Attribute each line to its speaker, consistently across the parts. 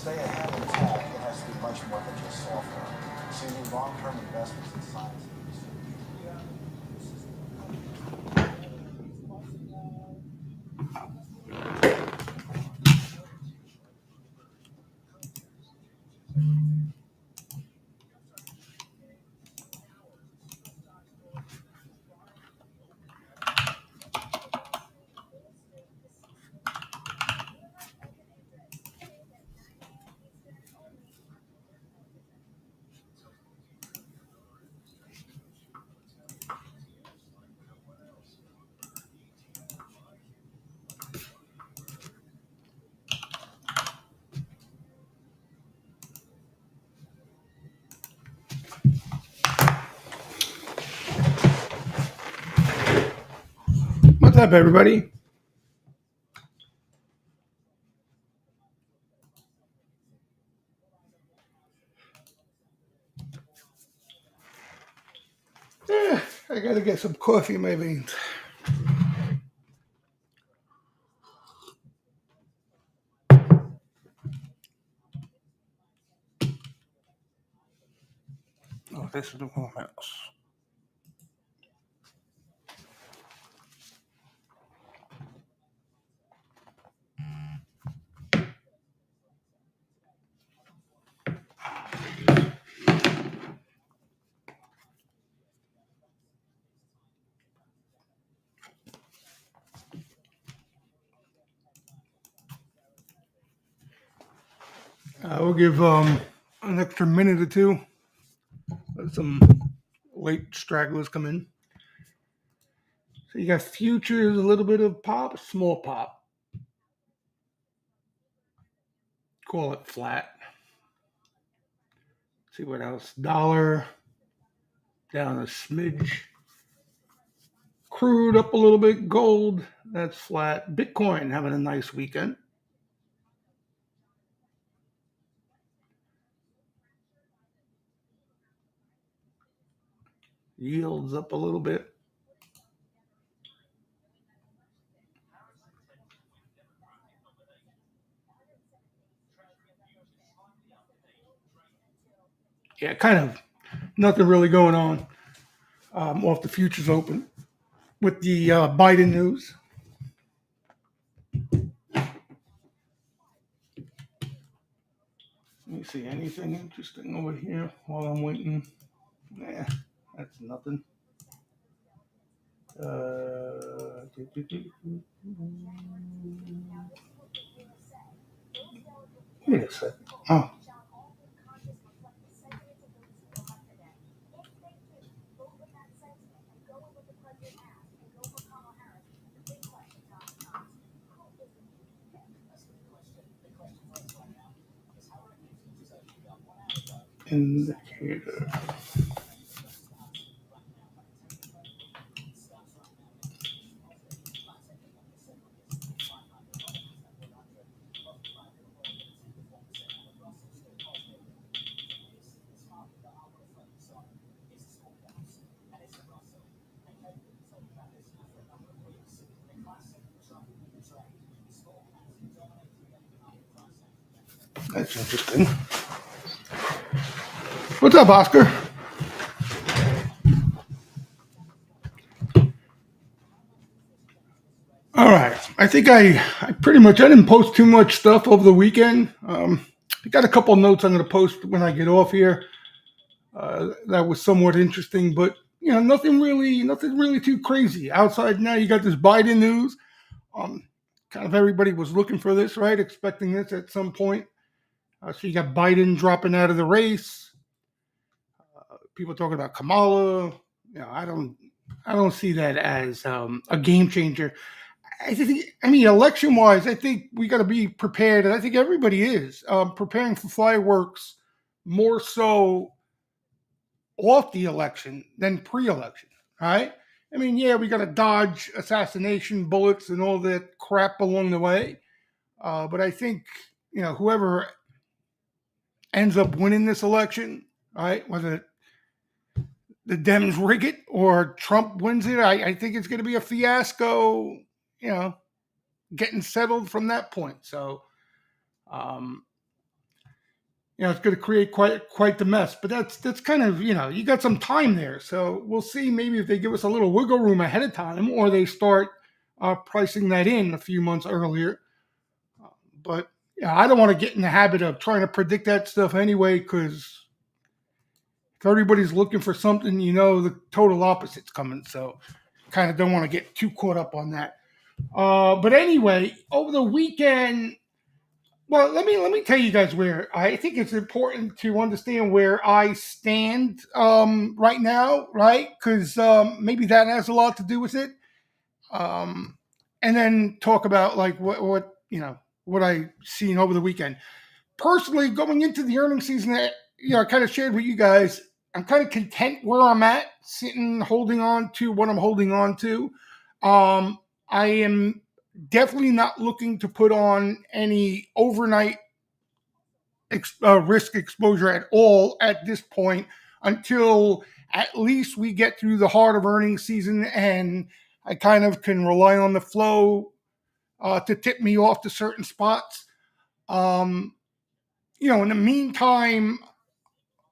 Speaker 1: stay ahead in tech, it has to be much more than just software. So you need long-term investments in science.
Speaker 2: What's up, everybody? I gotta get some coffee in my veins. Oh, this is the wrong mouse. We'll give an extra minute or two. Let some late stragglers come in. So you got futures, a little bit of pop, small pop. Call it flat. See what else? Dollar down a smidge. Crude up a little bit. Gold, that's flat. Bitcoin having a nice weekend. Yields up a little bit. Yeah, kind of nothing really going on off the futures open with the Biden news. Let me see, anything interesting over here while I'm waiting? Nah, that's nothing. Wait a second. Oh. Indicator. That's interesting. What's up, Oscar? All right. I think I didn't post too much stuff over the weekend. I got a couple of notes I'm going to post when I get off here. That was somewhat interesting, but nothing really too crazy. Outside now, you got this Biden news. Kind of everybody was looking for this, right? Expecting this at some point. So you got Biden dropping out of the race. People talking about Kamala. I don't see that as a game changer. Election wise, I think we got to be prepared, and I think everybody is preparing for fireworks more so off the election than pre-election, right? We got to dodge assassination bullets and all that crap along the way, but I think whoever ends up winning this election, right, whether the Dems rig it or Trump wins it, I think it's going to be a fiasco. Getting settled from that point. So, it's going to create quite the mess. But that's kind of, you got some time there, so we'll see maybe if they give us a little wiggle room ahead of time, or they start pricing that in a few months earlier. But yeah, I don't want to get in the habit of trying to predict that stuff anyway, because if everybody's looking for something, the total opposite's coming. So kind of don't want to get too caught up on that. But anyway, over the weekend, well, let me tell you guys where I think it's important to understand where I stand right now, right? Because maybe that has a lot to do with it. Um, and then talk about like what I seen over the weekend. Personally, going into the earnings season, I kind of shared with you guys. I'm kind of content where I'm at, sitting, holding on to what I'm holding on to. I am definitely not looking to put on any overnight risk exposure at all at this point until at least we get through the heart of earnings season, and I kind of can rely on the flow to tip me off to certain spots. Um, in the meantime,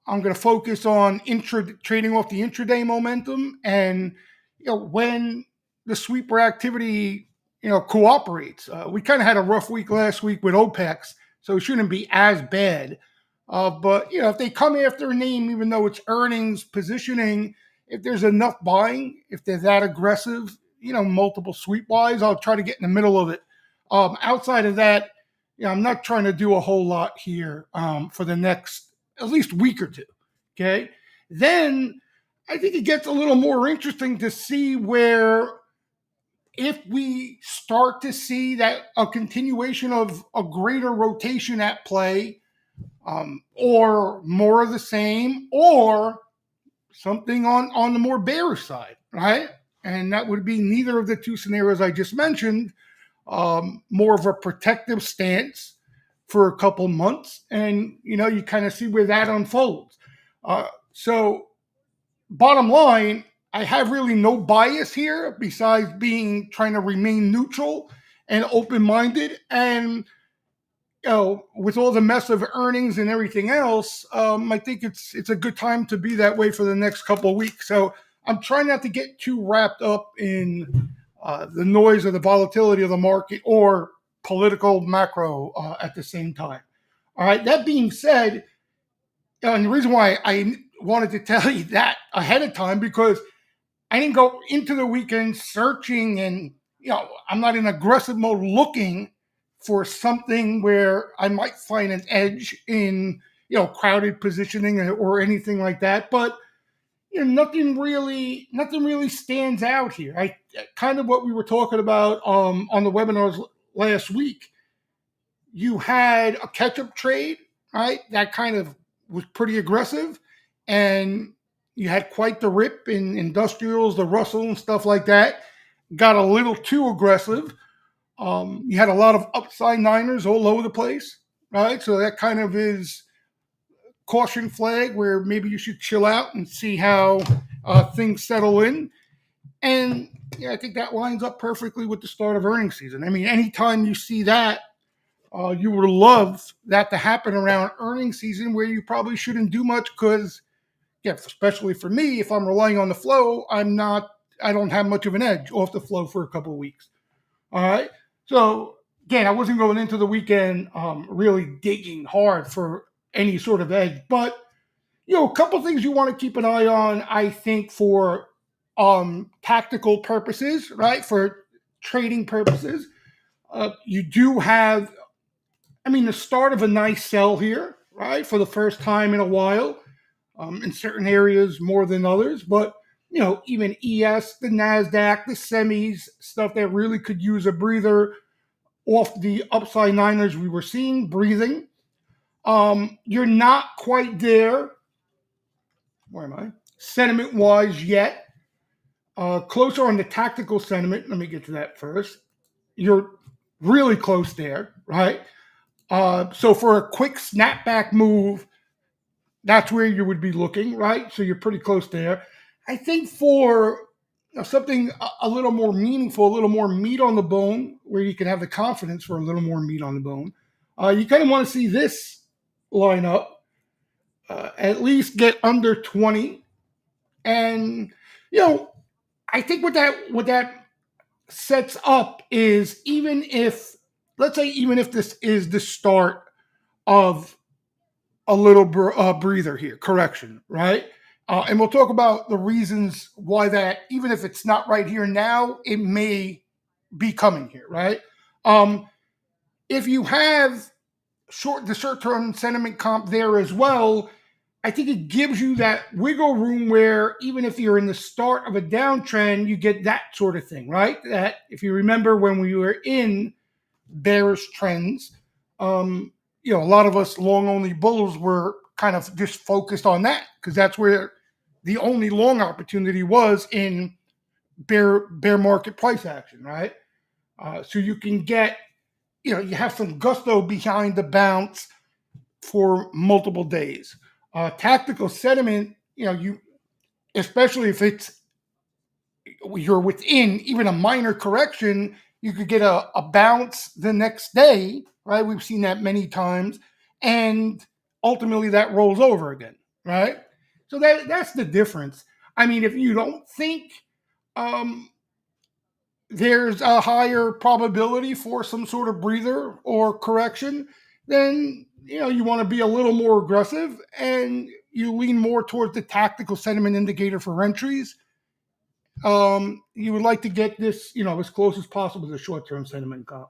Speaker 2: I'm going to focus on trading off the intraday momentum, and when the sweeper activity cooperates. We kind of had a rough week last week with OPEX, so it shouldn't be as bad. But if they come after a name, even though it's earnings positioning, if there's enough buying, if they're that aggressive, multiple sweep buys, I'll try to get in the middle of it. Outside of that, I'm not trying to do a whole lot here for the next at least week or two. Okay. Then I think it gets a little more interesting to see where, if we start to see that a continuation of a greater rotation at play, or more of the same, or something on the more bearish side, right? And that would be neither of the two scenarios I just mentioned. More of a protective stance for a couple months, and you kind of see where that unfolds. So, bottom line, I have really no bias here besides trying to remain neutral and open minded. And with all the mess of earnings and everything else, I think it's a good time to be that way for the next couple of weeks. So I'm trying not to get too wrapped up in the noise of the volatility of the market or political macro at the same time. All right. That being said, and the reason why I wanted to tell you that ahead of time, because I didn't go into the weekend searching, and I'm not in aggressive mode looking for something where I might find an edge in crowded positioning or anything like that. But nothing really stands out here. I kind of what we were talking about on the webinars last week. You had a catch-up trade, right? That kind of was pretty aggressive, and you had quite the rip in industrials, the Russell and stuff like that. Got a little too aggressive. You had a lot of upside niners all over the place, right? So that kind of is caution flag where maybe you should chill out and see how things settle in. And I think that lines up perfectly with the start of earnings season. I mean, anytime you see that, you would love that to happen around earnings season, where you probably shouldn't do much because, especially for me, if I'm relying on the flow, I don't have much of an edge off the flow for a couple of weeks. All right. So again, I wasn't going into the weekend really digging hard for any sort of edge, but a couple things you want to keep an eye on, I think, for tactical purposes, right? For trading purposes, you do have, the start of a nice sell here, right? For the first time in a while, in certain areas more than others, but even ES, the NASDAQ, the semis, stuff that really could use a breather off the upside niners we were seeing, breathing. You're not quite there. Where am I? Sentiment wise yet. Closer on the tactical sentiment. Let me get to that first. You're really close there, right? So for a quick snapback move, that's where you would be looking, right? So you're pretty close there. I think for something a little more meaningful, a little more meat on the bone, where you can have the confidence for a little more meat on the bone, you kind of want to see this line up. at least get under 20. And you know, I think what that sets up is, even if, let's say, even if this is the start of a little breather here, correction, right? And we'll talk about the reasons why that, even if it's not right here now, it may be coming here, right? Um, if you have the short-term sentiment comp there as well, I think it gives you that wiggle room where, even if you're in the start of a downtrend, you get that sort of thing, right? That, if you remember, when we were in bearish trends, a lot of us long only bulls were kind of just focused on that, because that's where the only long opportunity was, in bear market price action, right? So you can get, you have some gusto behind the bounce for multiple days. Tactical sentiment, especially if you're within even a minor correction, you could get a bounce the next day, right? We've seen that many times, and ultimately that rolls over again, right? So that's the difference. I mean, if you don't think um, there's a higher probability for some sort of breather or correction, then you want to be a little more aggressive, and you lean more towards the tactical sentiment indicator for entries. You would like to get this, as close as possible to the short-term sentiment comp.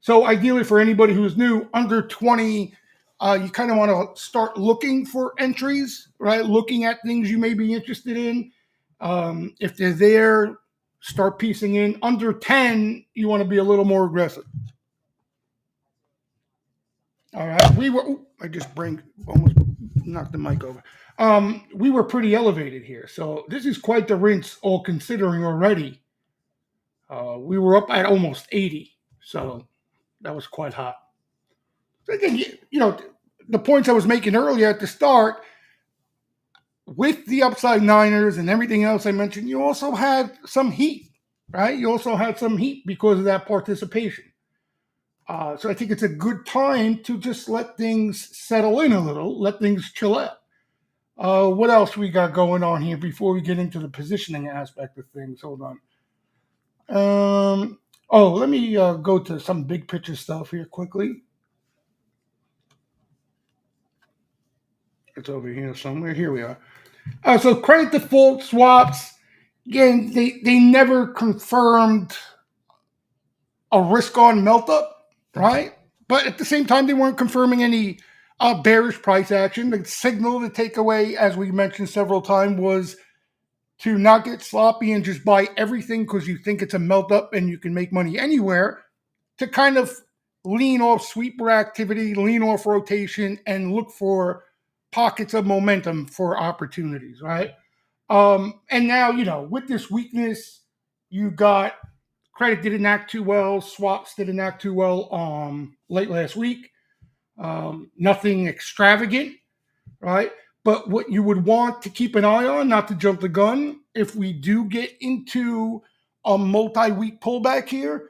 Speaker 2: So ideally, for anybody who's new, under 20, you kind of want to start looking for entries, right? Looking at things you may be interested in. If they're there, start piecing in. Under 10, you want to be a little more aggressive. All right. I just almost knocked the mic over. We were pretty elevated here. So this is quite the rinse, all considering already. We were up at almost 80. So that was quite hot. So again, the points I was making earlier at the start, with the upside Niners and everything else I mentioned, you also had some heat, right? You also had some heat because of that participation. So I think it's a good time to just let things settle in a little, let things chill out. What else we got going on here before we get into the positioning aspect of things? Hold on. Let me go to some big picture stuff here quickly. It's over here somewhere. Here we are. So credit default swaps, again, they never confirmed a risk-on melt-up, right? But at the same time, they weren't confirming any bearish price action. The signal, the takeaway, as we mentioned several times, was to not get sloppy and just buy everything because you think it's a melt-up and you can make money anywhere, to kind of lean off sweeper activity, lean off rotation, and look for pockets of momentum for opportunities, right? And now, with this weakness, you got credit didn't act too well, swaps didn't act too well late last week. Nothing extravagant, right? But what you would want to keep an eye on, not to jump the gun, if we do get into a multi-week pullback here,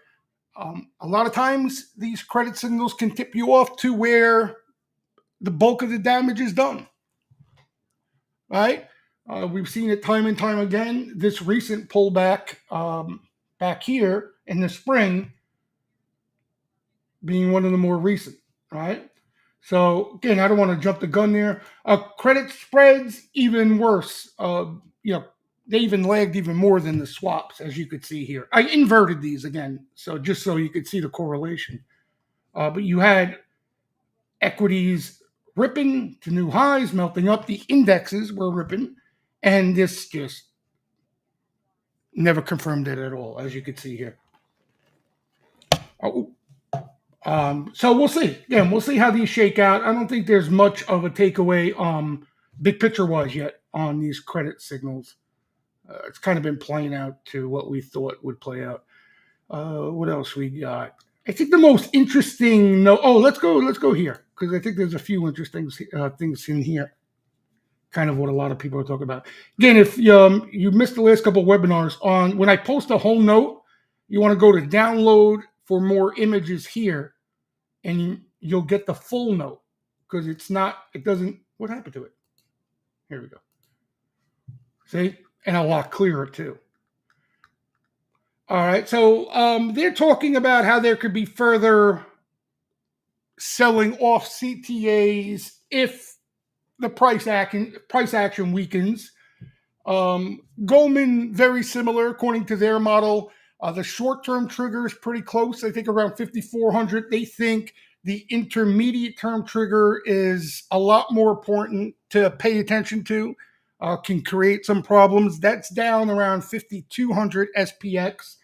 Speaker 2: a lot of times these credit signals can tip you off to where the bulk of the damage is done, right? We've seen it time and time again. This recent pullback back here in the spring being one of the more recent, right? So again, I don't want to jump the gun there. Credit spreads even worse. They even lagged even more than the swaps, as you could see here. I inverted these again, so just so you could see the correlation. But you had equities ripping to new highs, melting up. The indexes were ripping, and this just never confirmed it at all, as you could see here. So we'll see. Yeah, we'll see how these shake out. I don't think there's much of a takeaway, big picture wise, yet on these credit signals. It's kind of been playing out to what we thought would play out. What else we got? I think the most interesting. Let's go here, because I think there's a few interesting things in here. Kind of what a lot of people are talking about. Again, if you missed the last couple of webinars, when I post a whole note, you want to go to download for more images here, and you'll get the full note, because it doesn't What happened to it? Here we go. See? And a lot clearer, too. All right. So they're talking about how there could be further selling off CTAs if the price action weakens. Goldman, very similar, according to their model. The short-term trigger is pretty close. I think around 5,400. They think the intermediate-term trigger is a lot more important to pay attention to. Can create some problems. That's down around 5,200 SPX.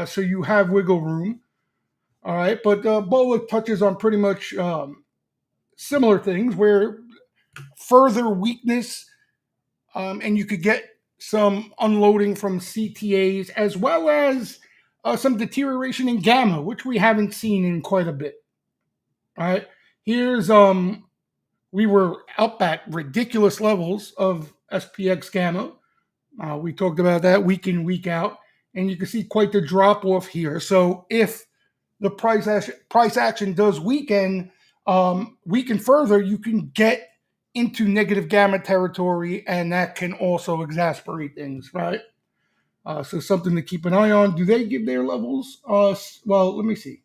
Speaker 2: So you have wiggle room. All right, but Bola touches on pretty much similar things where further weakness, and you could get some unloading from CTAs as well as some deterioration in gamma, which we haven't seen in quite a bit. All right, here's we were up at ridiculous levels of SPX gamma. We talked about that week in, week out, and you can see quite the drop off here. So if the price action does weaken further, you can get into negative gamma territory, and that can also exasperate things, right? So something to keep an eye on. Do they give their levels? Well, let me see.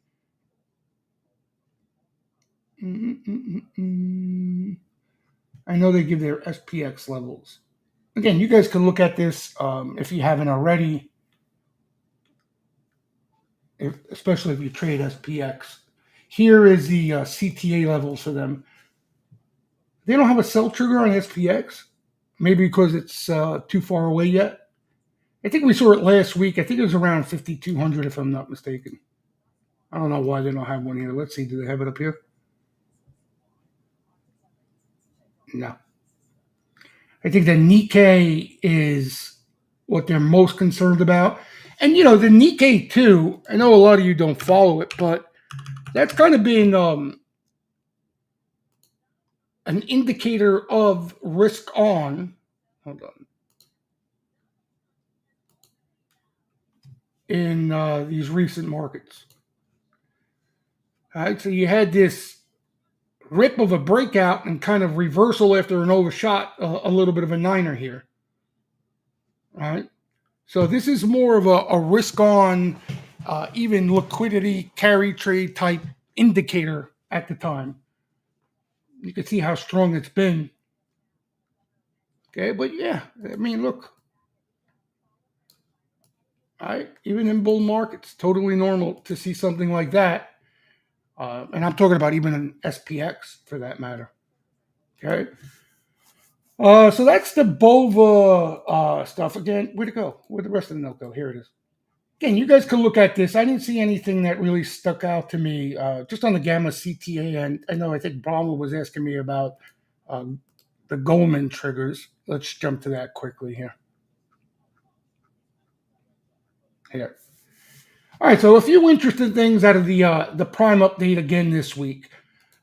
Speaker 2: I know they give their SPX levels. Again, you guys can look at this if you haven't already, especially if you trade SPX. Here is the CTA levels for them. They don't have a sell trigger on SPX, maybe because it's too far away yet. I think we saw it last week. I think it was around 5,200, if I'm not mistaken. I don't know why they don't have one here. Let's see. Do they have it up here? No. I think the Nikkei is what they're most concerned about. And, the Nikkei, too, I know a lot of you don't follow it, but that's kind of been an indicator of risk on. Hold on. In these recent markets. All right, so you had this rip of a breakout and kind of reversal after an overshot, a little bit of a niner here. All right, so this is more of a risk on, even liquidity carry trade type indicator at the time. You can see how strong it's been. Okay, but yeah, I mean, look. All right, even in bull markets, totally normal to see something like that. And I'm talking about even an SPX for that matter. Okay. So that's the BOVA stuff. Again, where'd it go? Where'd the rest of the note go? Here it is. Again, you guys can look at this. I didn't see anything that really stuck out to me, just on the gamma CTA. And I think Brahma was asking me about the Goldman triggers. Let's jump to that quickly here. Here. All right, so a few interesting things out of the Prime update again this week.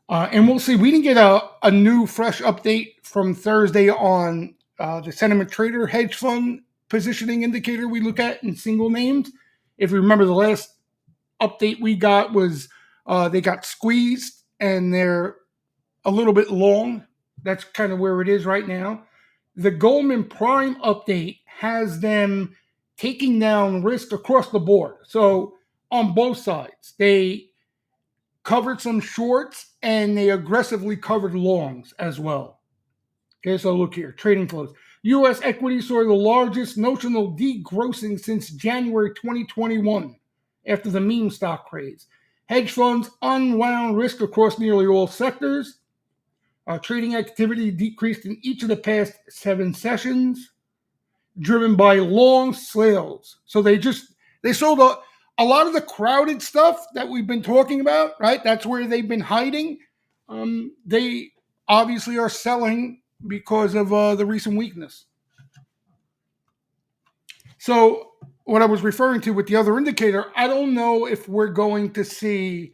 Speaker 2: And we'll see. We didn't get a new, fresh update from Thursday on the Sentiment Trader hedge fund positioning indicator we look at in single names. If you remember, the last update we got was they got squeezed and they're a little bit long. That's kind of where it is right now. The Goldman Prime update has them taking down risk across the board. So on both sides, they covered some shorts and they aggressively covered longs as well. Okay, so look here, trading flows. U.S. equities saw the largest notional degrossing since January 2021 after the meme stock craze. Hedge funds unwound risk across nearly all sectors. Trading activity decreased in each of the past 7 sessions, driven by long sales. So they sold a lot of the crowded stuff that we've been talking about, right? That's where they've been hiding. They obviously are selling because of the recent weakness. So what I was referring to with the other indicator, I don't know if we're going to see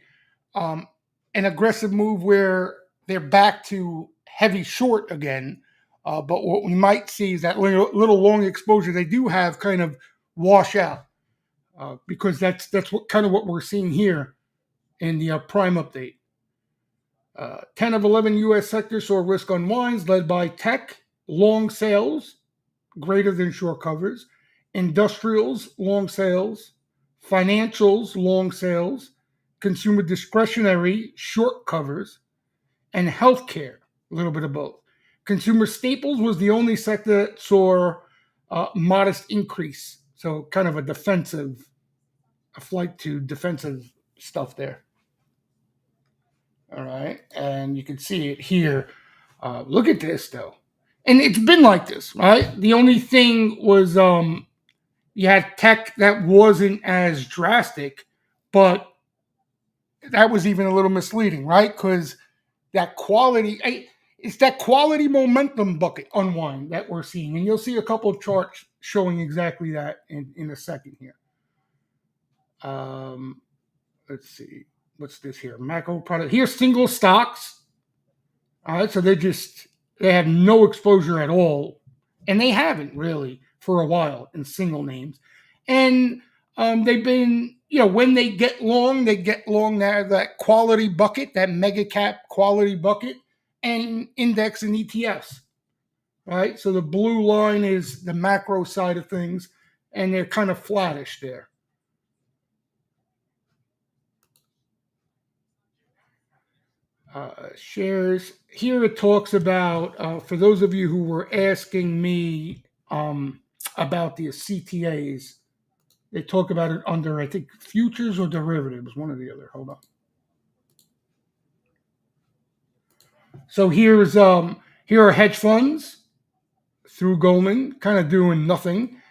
Speaker 2: an aggressive move where they're back to heavy short again. But what we might see is that little long exposure they do have kind of wash out. Because that's what we're seeing here in the Prime update. 10 of 11 U.S. sectors saw risk unwinds, led by tech, long sales, greater than short covers, industrials, long sales, financials, long sales, consumer discretionary, short covers, and healthcare, a little bit of both. Consumer staples was the only sector that saw a modest increase. So kind of a flight to defensive stuff there. All right. And you can see it here. Look at this, though. And it's been like this, right? The only thing was you had tech that wasn't as drastic, but that was even a little misleading, right? Because that it's that quality momentum bucket unwind that we're seeing. And you'll see a couple of charts showing exactly that in a second here. Let's see. What's this here? Macro product. Here's single stocks. All right. So they have no exposure at all. And they haven't really for a while in single names. And they've been, when they get long that quality bucket, that mega cap quality bucket, and index and ETFs, right? So the blue line is the macro side of things, and they're kind of flattish there. Shares. Here it talks about, for those of you who were asking me about the CTAs, they talk about it under, I think, futures or derivatives, one or the other. Hold on. So here are hedge funds through Goldman, kind of doing nothing,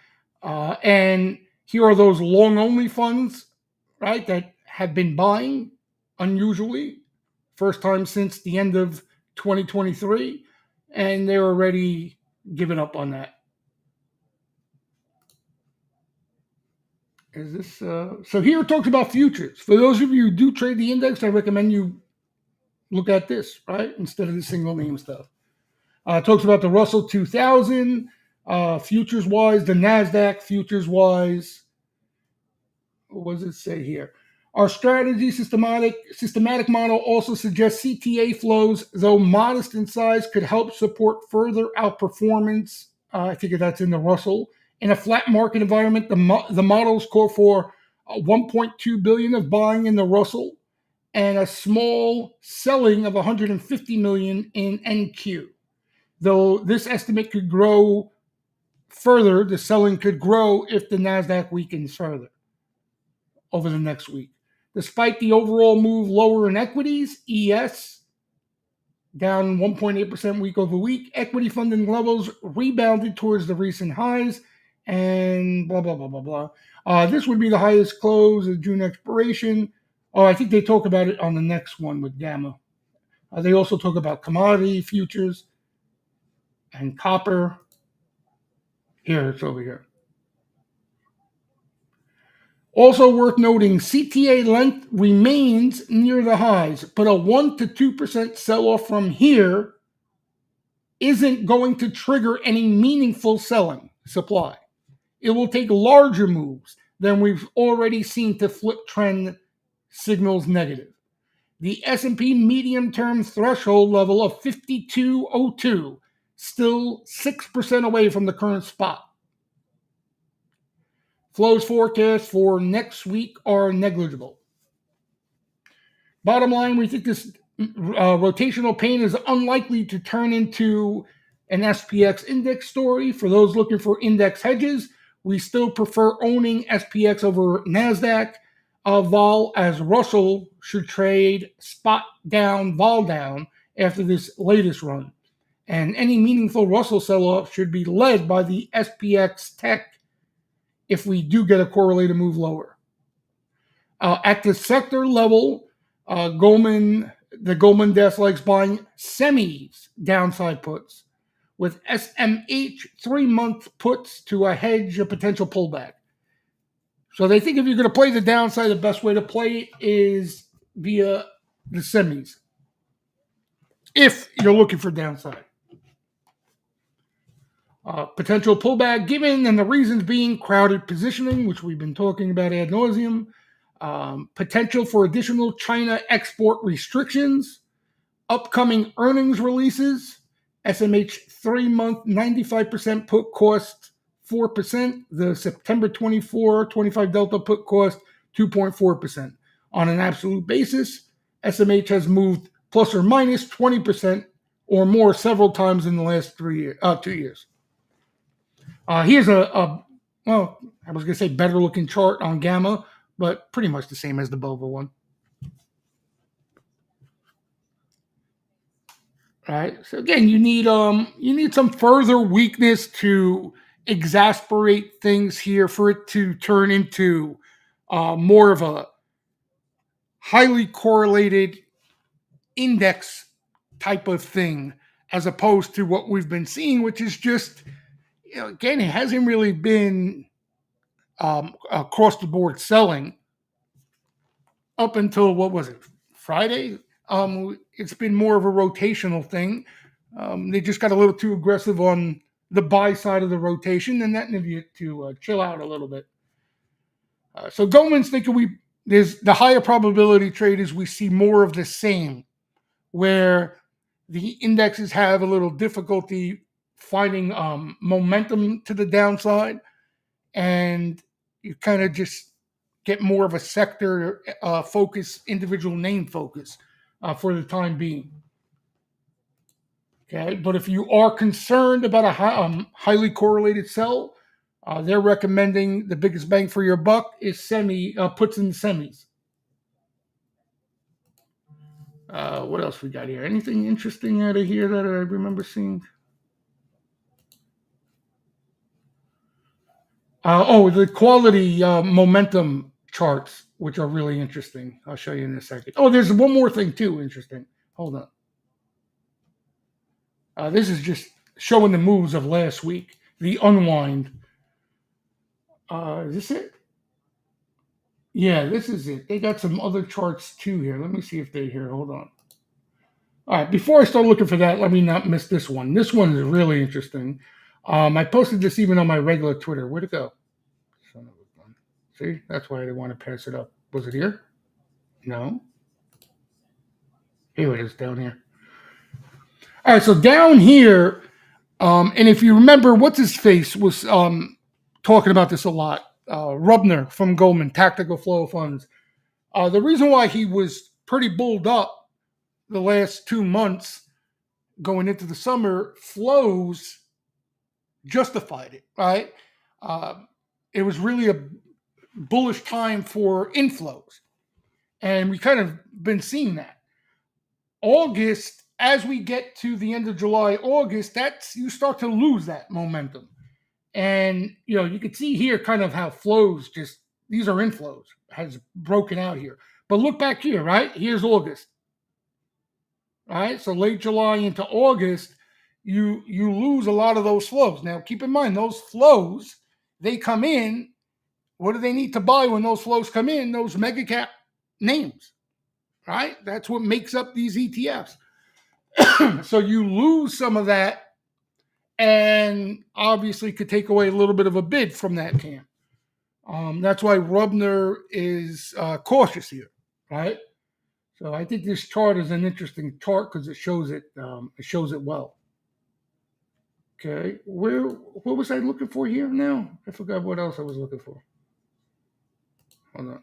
Speaker 2: and here are those long only funds, right, that have been buying unusually, first time since the end of 2023, and they're already giving up on that. Is this so? Here it talks about futures. For those of you who do trade the index, I recommend you look at this, right, instead of the single name stuff. It talks about the Russell 2000 futures wise, the NASDAQ futures wise. What does it say here? Our strategy systematic model also suggests CTA flows, though modest in size, could help support further outperformance. I think that's in the Russell. In a flat market environment, the models call for 1.2 billion of buying in the Russell and a small selling of 150 million in NQ. Though this estimate could grow further, the selling could grow if the NASDAQ weakens further over the next week. Despite the overall move lower in equities, ES down 1.8% week over week, equity funding levels rebounded towards the recent highs, and blah, blah, blah, blah, blah. This would be the highest close of June expiration. Oh, I think they talk about it on the next one with Gamma. They also talk about commodity futures and copper. Here, it's over here. Also worth noting, CTA length remains near the highs, but a 1 to 2% sell-off from here isn't going to trigger any meaningful selling supply. It will take larger moves than we've already seen to flip trend signals negative. The S&P medium-term threshold level of 5202, still 6% away from the current spot. Flows forecast for next week are negligible. Bottom line, we think this rotational pain is unlikely to turn into an SPX index story. For those looking for index hedges, we still prefer owning SPX over NASDAQ. Vol, as Russell should trade spot down, vol down after this latest run. And any meaningful Russell sell-off should be led by the SPX tech if we do get a correlated move lower. At the sector level, the Goldman desk likes buying semis downside puts with SMH 3-month puts to hedge a potential pullback. So they think if you're going to play the downside, the best way to play it is via the semis, if you're looking for downside. Potential pullback given, and the reasons being crowded positioning, which we've been talking about ad nauseum, potential for additional China export restrictions, upcoming earnings releases. SMH 3-month 95% put cost 4%. The September 24-25 Delta put cost 2.4%. On an absolute basis, SMH has moved plus or minus 20% or more several times in the last 2 years. Here's well, I was going to say better looking chart on Gamma, but pretty much the same as the Bova one. Right. So again, you need some further weakness to exasperate things here for it to turn into more of a highly correlated index type of thing, as opposed to what we've been seeing, which is just, again, it hasn't really been across the board selling up until, what was it, Friday? It's been more of a rotational thing. They just got a little too aggressive on the buy side of the rotation, and that needed you to chill out a little bit. So Goldman's thinking there's the higher probability trade is we see more of the same, where the indexes have a little difficulty finding momentum to the downside, and you kind of just get more of a sector focus, individual name focus for the time being. Okay, but if you are concerned about a highly correlated sell, they're recommending the biggest bang for your buck is puts in semis. What else we got here? Anything interesting out of here that I remember seeing? The quality momentum charts, which are really interesting. I'll show you in a second. Oh, there's one more thing too interesting. Hold on. This is just showing the moves of last week, the unwind. Is this it? Yeah, this is it. They got some other charts too here. Let me see if they're here. Hold on. All right, before I start looking for that, let me not miss this one. This one is really interesting. I posted this even on my regular Twitter. Where'd it go? Son of a gun. See, that's why I didn't want to pass it up. Was it here? No. Here it is, down here. All right, so down here, and if you remember, what's his face was talking about this a lot. Rubner from Goldman, Tactical Flow Funds. The reason why he was pretty bulled up the last 2 months going into the summer, flows justified it, right? It was really a bullish time for inflows. And we kind of been seeing that. August, as we get to the end of July, August, you start to lose that momentum. And, you can see here kind of how flows these are inflows, has broken out here. But look back here, right? Here's August. All right, so late July into August, you lose a lot of those flows. Now, keep in mind, those flows, they come in. What do they need to buy when those flows come in? Those mega cap names, right? That's what makes up these ETFs. So you lose some of that, and obviously could take away a little bit of a bid from that camp. That's why Rubner is cautious here, right? So I think this chart is an interesting chart because it shows it well. Okay, what was I looking for here now? I forgot what else I was looking for. Hold on.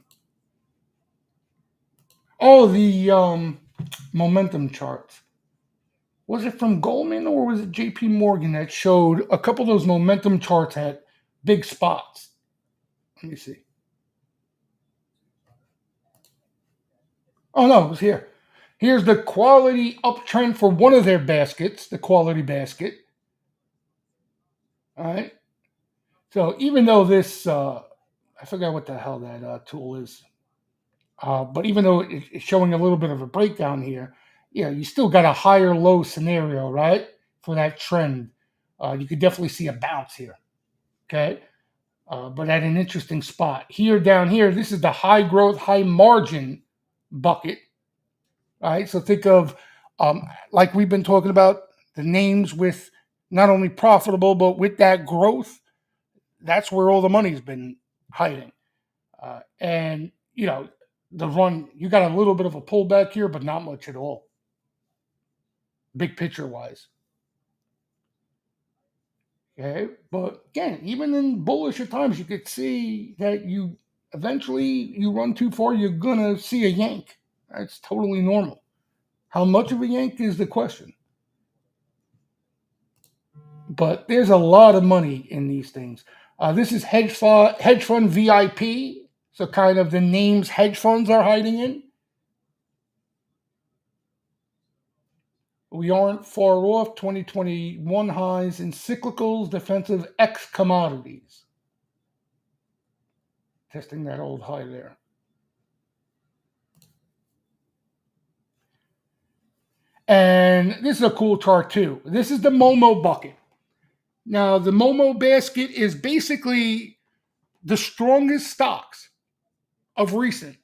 Speaker 2: Oh, the momentum charts. Was it from Goldman or was it JP Morgan that showed a couple of those momentum charts had big spots? Let me see. Oh, no, it was here. Here's the quality uptrend for one of their baskets, the quality basket. All right. So even though this, I forgot what the hell that tool is, but even though it's showing a little bit of a breakdown here, you still got a higher low scenario, right, for that trend. You could definitely see a bounce here. Okay. But at an interesting spot. Here, down here, this is the high growth, high margin bucket. All right, so think of, like we've been talking about, the names with not only profitable, but with that growth, that's where all the money's been hiding. And, the run, you got a little bit of a pullback here, but not much at all. big picture wise. Okay, but again, even in bullish times, you could see that you eventually you run too far, you're gonna see a yank. That's totally normal. How much of a yank is the question? But there's a lot of money in these things. This is hedge fund VIP, so kind of the names hedge funds are hiding in. We aren't far off 2021 highs in cyclicals, defensive X commodities. Testing that old high there. And this is a cool chart too. This is the Momo bucket. Now, the Momo basket is basically the strongest stocks of recent,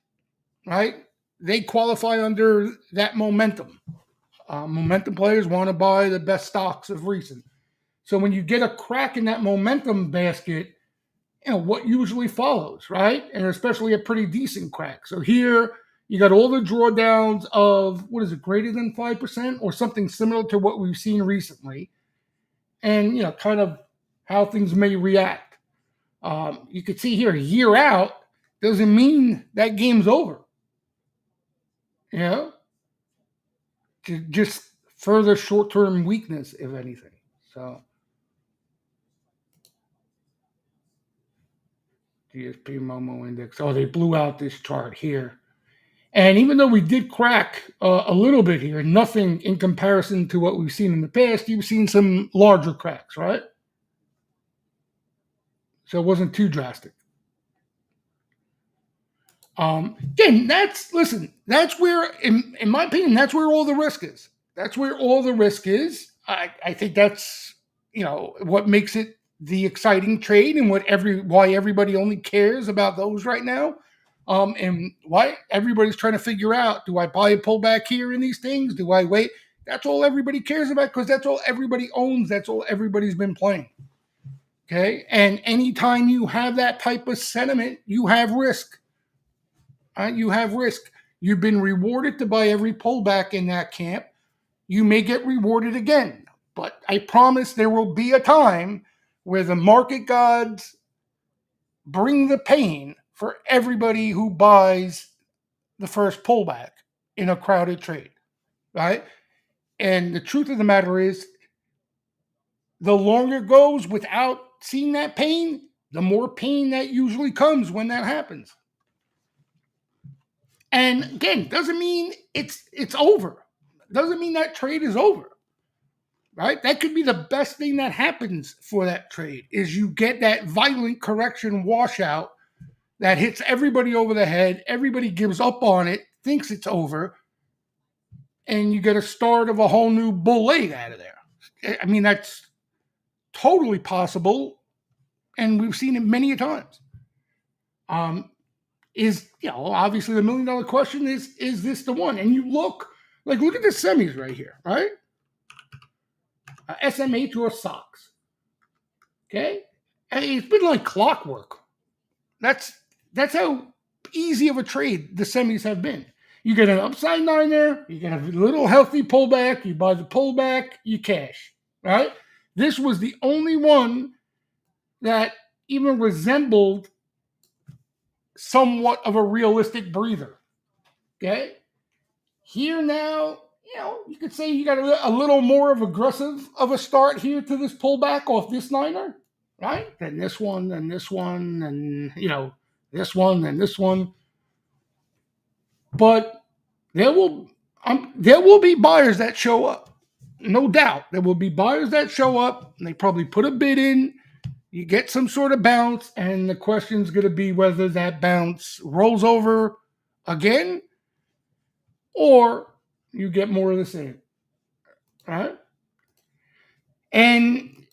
Speaker 2: right? They qualify under that momentum. Momentum players want to buy the best stocks of recent. So when you get a crack in that momentum basket, what usually follows, right? And especially a pretty decent crack. So here you got all the drawdowns of, what is it, greater than 5% or something similar to what we've seen recently. And, kind of how things may react. You could see here, a year out doesn't mean that game's over. Just further short-term weakness, if anything. So, DSP Momo Index. Oh, they blew out this chart here. And even though we did crack a little bit here, nothing in comparison to what we've seen in the past. You've seen some larger cracks, right? So it wasn't too drastic. Again, that's where, in my opinion, that's where all the risk is. That's where all the risk is. I think that's what makes it the exciting trade, and why everybody only cares about those right now. And why everybody's trying to figure out: do I buy a pullback here in these things? Do I wait? That's all everybody cares about, because that's all everybody owns. That's all everybody's been playing. Okay, and anytime you have that type of sentiment, you have risk. You have risk. You've been rewarded to buy every pullback in that camp. You may get rewarded again, but I promise there will be a time where the market gods bring the pain for everybody who buys the first pullback in a crowded trade, right? And the truth of the matter is, the longer it goes without seeing that pain, the more pain that usually comes when that happens. And again, doesn't mean it's over. Doesn't mean that trade is over, right? That could be the best thing that happens for that trade, is you get that violent correction washout that hits everybody over the head. Everybody gives up on it, thinks it's over, and you get a start of a whole new bull leg out of there. I mean, that's totally possible, and we've seen it many times. Obviously the $1 million question is this the one? And you look at the semis right here, right? SMA to a SOX. Okay? And it's been like clockwork. That's how easy of a trade the semis have been. You get an upside nine there, you get a little healthy pullback, you buy the pullback, you cash, right? This was the only one that even resembled somewhat of a realistic breather. Okay? Here now, you could say you got a little more of aggressive of a start here to this pullback off this niner, right? Then this one, and this one, and this one, and this one. But there will be buyers that show up, no doubt. There will be buyers that show up, and they probably put a bid in. You get some sort of bounce, and the question's going to be whether that bounce rolls over again, or you get more of the same, right? And,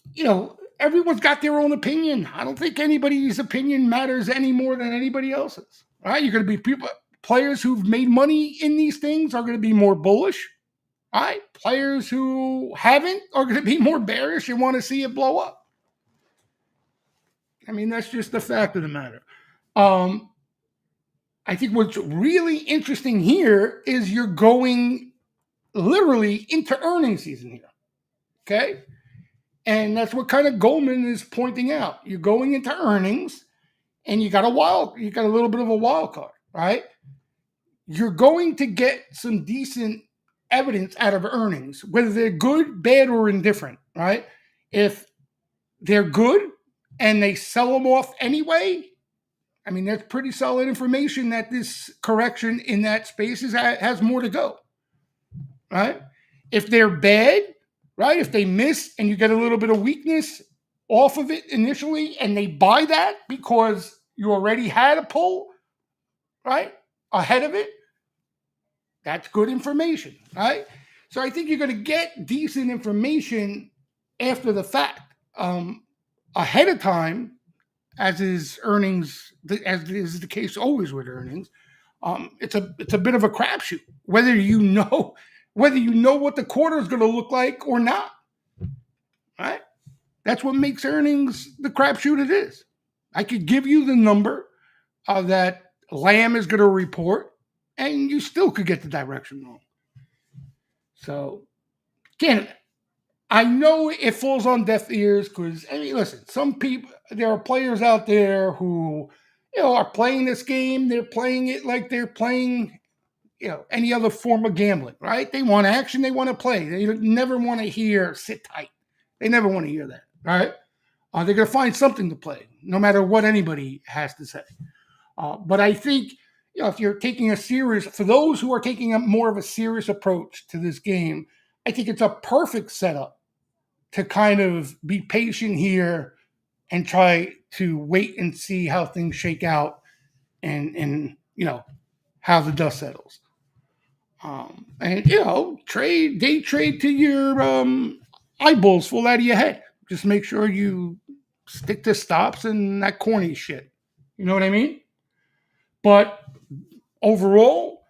Speaker 2: everyone's got their own opinion. I don't think anybody's opinion matters any more than anybody else's, right? You're going to be players who've made money in these things are going to be more bullish, right? Players who haven't are going to be more bearish and want to see it blow up. I mean, that's just the fact of the matter. I think what's really interesting here is you're going literally into earnings season here. Okay. And that's what kind of Goldman is pointing out. You're going into earnings and you got a little bit of a wild card, right? You're going to get some decent evidence out of earnings, whether they're good, bad, or indifferent, right? If they're good and they sell them off anyway, I mean, that's pretty solid information that this correction in that space has more to go, right? If they're bad, right? If they miss and you get a little bit of weakness off of it initially and they buy that because you already had a pull, right? Ahead of it, that's good information, right? So I think you're going to get decent information after the fact. Ahead of time, as is earnings, as is the case always with earnings, it's a bit of a crapshoot whether you know what the quarter is going to look like or not. Right? That's what makes earnings the crapshoot it is. I could give you the number that Lamb is going to report, and you still could get the direction wrong. So, again, I know it falls on deaf ears because, I mean, listen, there are players out there who, are playing this game. They're playing it like they're playing, any other form of gambling, right? They want action. They want to play. They never want to hear sit tight. They never want to hear that, right? They're going to find something to play, no matter what anybody has to say. But I think, if you're taking for those who are taking a more of a serious approach to this game, I think it's a perfect setup to kind of be patient here and try to wait and see how things shake out and how the dust settles. And day trade to your eyeballs full out of your head. Just make sure you stick to stops and that corny shit. You know what I mean? But overall,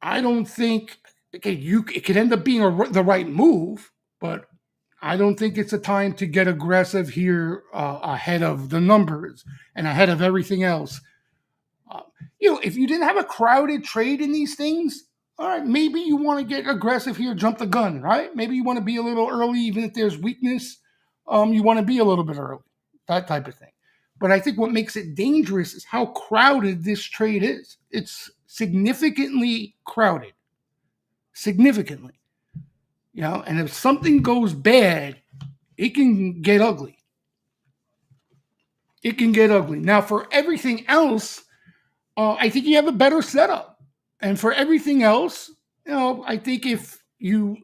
Speaker 2: I don't think it could end up being the right move, but I don't think it's a time to get aggressive here ahead of the numbers and ahead of everything else. If you didn't have a crowded trade in these things, all right, maybe you want to get aggressive here, jump the gun, right? Maybe you want to be a little early, even if there's weakness. You want to be a little bit early, that type of thing. But I think what makes it dangerous is how crowded this trade is. It's significantly crowded, significantly. And if something goes bad, it can get ugly. It can get ugly. Now, for everything else, I think you have a better setup. And for everything else, I think if you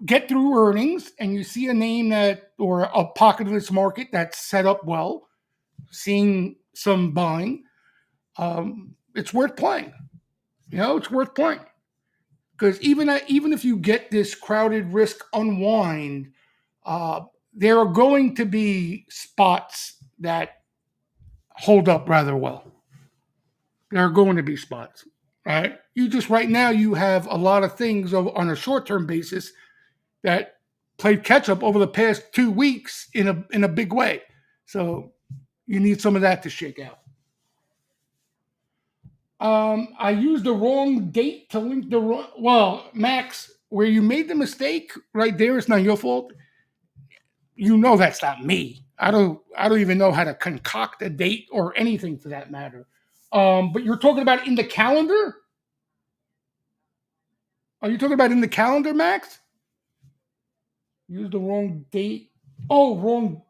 Speaker 2: get through earnings and you see a name or a pocket of this market that's set up well, seeing some buying, it's worth playing. It's worth playing. Because even if you get this crowded risk unwind, there are going to be spots that hold up rather well. There are going to be spots, right? Right now you have a lot of things on a short-term basis that played catch up over the past 2 weeks in a big way. So you need some of that to shake out. I used the wrong date to link Max, where you made the mistake right there, it's not your fault. That's not me. I don't even know how to concoct a date or anything for that matter. But you're talking about in the calendar? Are you talking about in the calendar, Max? Use the wrong date. Oh, wrong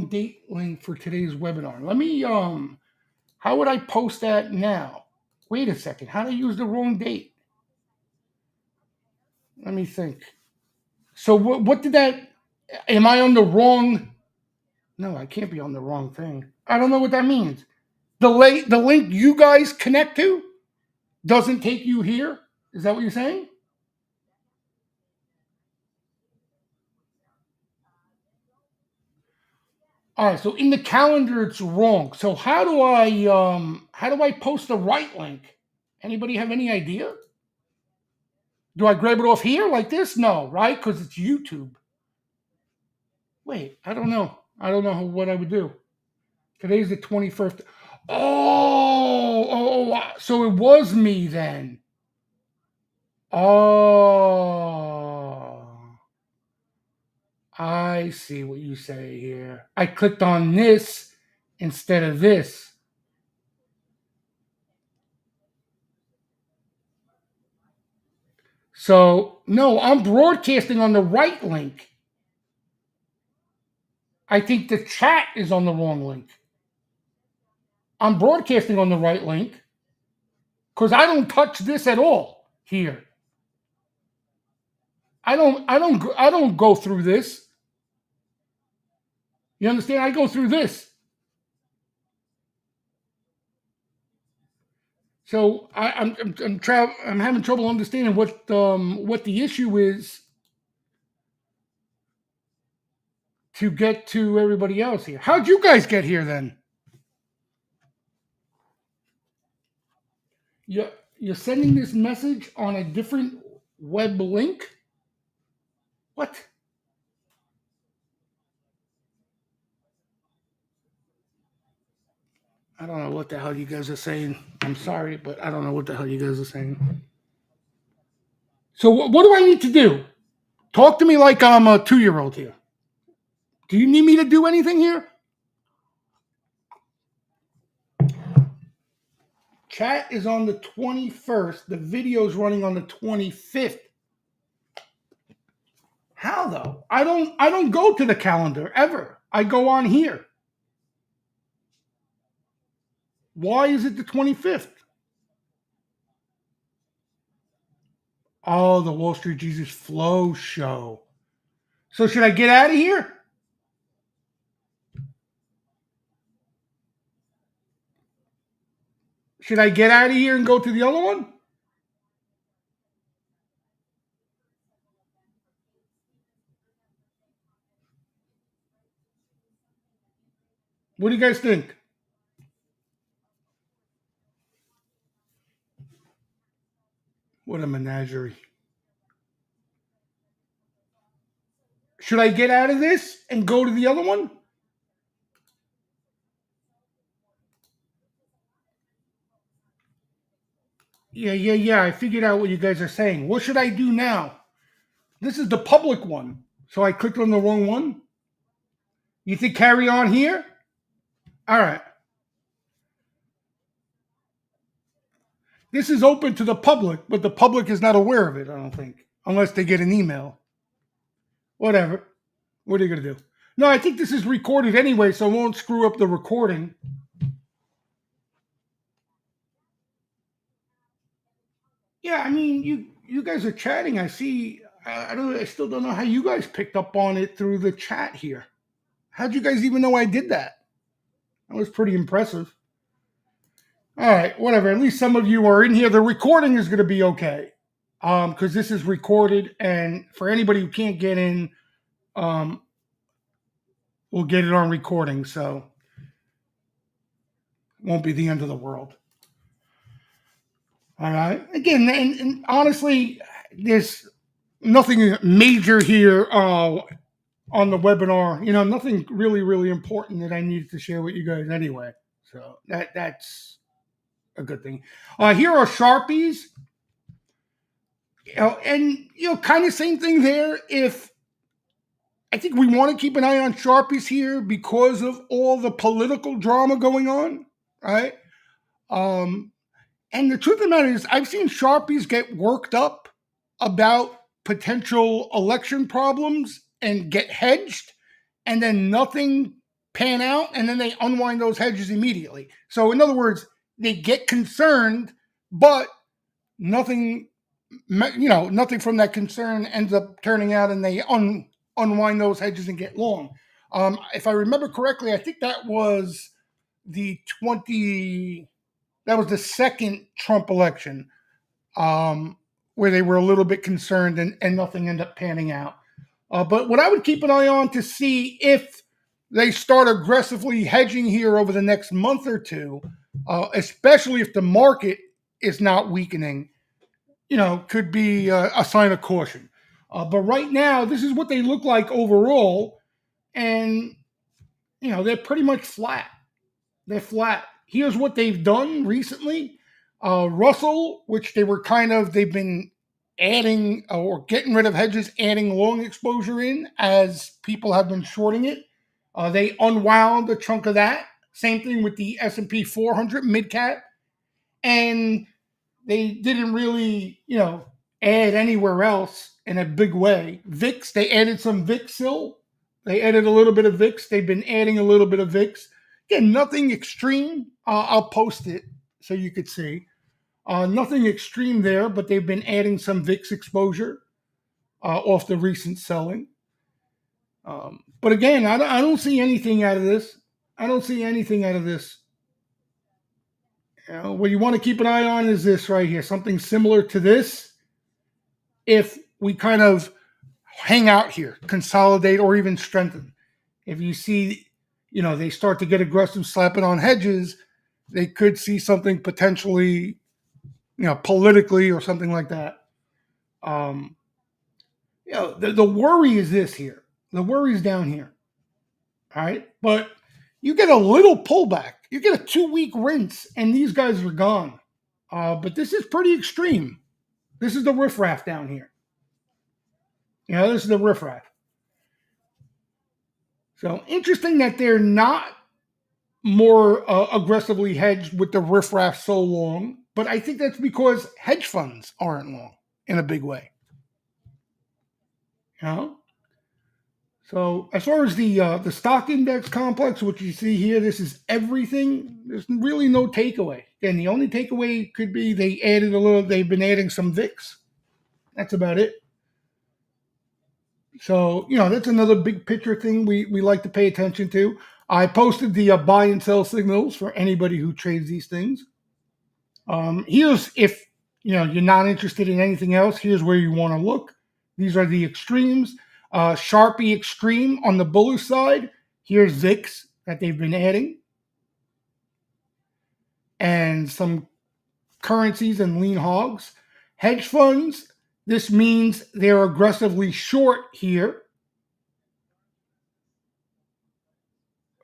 Speaker 2: date link for today's webinar. Let me how would I post that now? Wait a second. How do I use the wrong date? Let me think. So what did that am I on the wrong? No, I can't be on the wrong thing. I don't know what that means. The link you guys connect to doesn't take you here? Is that what you're saying? All right, so in the calendar it's wrong. So how do I post the right link? Anybody have any idea? Do I grab it off here like this? No, right? Because it's YouTube. Wait, I don't know. I don't know what I would do. Today's the 21st. So it was me then. Oh, I see what you say here. I clicked on this instead of this. So, no, I'm broadcasting on the right link. I think the chat is on the wrong link. I'm broadcasting on the right link because I don't touch this at all here. I don't go through this. You understand? I go through this. So I'm having trouble understanding what the issue is to get to everybody else here. How'd you guys get here then? You you're sending this message on a different web link? What? I don't know what the hell you guys are saying. I'm sorry, but I don't know what the hell you guys are saying. So what do I need to do? Talk to me like I'm a 2-year-old here. Do you need me to do anything here? Chat is on the 21st. The video's running on the 25th. How though? I don't go to the calendar ever. I go on here. Why is it the 25th? Oh, the Wall Street Jesus Flow show. So should I get out of here? Should I get out of here and go to the other one? What do you guys think? What a menagerie. Should I get out of this and go to the other one? Yeah. I figured out what you guys are saying. What should I do now? This is the public one. So I clicked on the wrong one? You think carry on here? All right. This is open to the public, but the public is not aware of it, I don't think, unless they get an email. Whatever. What are you going to do? No, I think this is recorded anyway, so it won't screw up the recording. Yeah, I mean, you guys are chatting. I see. I still don't know how you guys picked up on it through the chat here. How'd you guys even know I did that? That was pretty impressive. All right, whatever. At least some of you are in here. The recording is going to be okay, because this is recorded, and for anybody who can't get in, um, we'll get it on recording, so it won't be the end of the world. All right. Again, and honestly, there's nothing major here on the webinar. Nothing really important that I needed to share with you guys anyway. So that's a good thing. Here are Sharpies. And kind of same thing there. If I think we want to keep an eye on Sharpies here because of all the political drama going on, right? And the truth of the matter is, I've seen Sharpies get worked up about potential election problems and get hedged, and then nothing pan out, and then they unwind those hedges immediately. So, in other words, they get concerned, but nothing, nothing from that concern ends up turning out, and they unwind those hedges and get long. If I remember correctly, I think that was the 20 that was the second Trump election, where they were a little bit concerned and nothing ended up panning out. But what I would keep an eye on to see if they start aggressively hedging here over the next month or two, especially if the market is not weakening, could be a sign of caution. But right now, this is what they look like overall, and they're pretty much flat. They're flat. Here's what they've done recently. Russell, which they've been adding or getting rid of hedges, adding long exposure in as people have been shorting it. They unwound a chunk of that. Same thing with the S&P 400 mid cap, and they didn't really, add anywhere else in a big way. VIX, they added some VIX still. They added a little bit of VIX. They've been adding a little bit of VIX. Again, nothing extreme. I'll post it so you could see. Nothing extreme there, but they've been adding some VIX exposure off the recent selling. But again, I don't see anything out of this. I don't see anything out of this. What you want to keep an eye on is this right here, something similar to this. If we kind of hang out here, consolidate, or even strengthen. If you see, they start to get aggressive slapping on hedges, they could see something potentially, politically or something like that. The worry is this here. The worry is down here. All right. But you get a little pullback. You get a 2-week rinse, and these guys are gone. But this is pretty extreme. This is the riffraff down here. This is the riffraff. So interesting that they're not more aggressively hedged with the riffraff so long. But I think that's because hedge funds aren't long in a big way. So as far as the stock index complex, which you see here, this is everything. There's really no takeaway. And the only takeaway could be they've been adding some VIX. That's about it. So, that's another big picture thing we like to pay attention to. I posted the buy and sell signals for anybody who trades these things. Here's if, you're not interested in anything else, here's where you want to look. These are the extremes. Sharpie extreme on the bullish side. Here's VIX that they've been adding. And some currencies and lean hogs. Hedge funds, this means they're aggressively short here.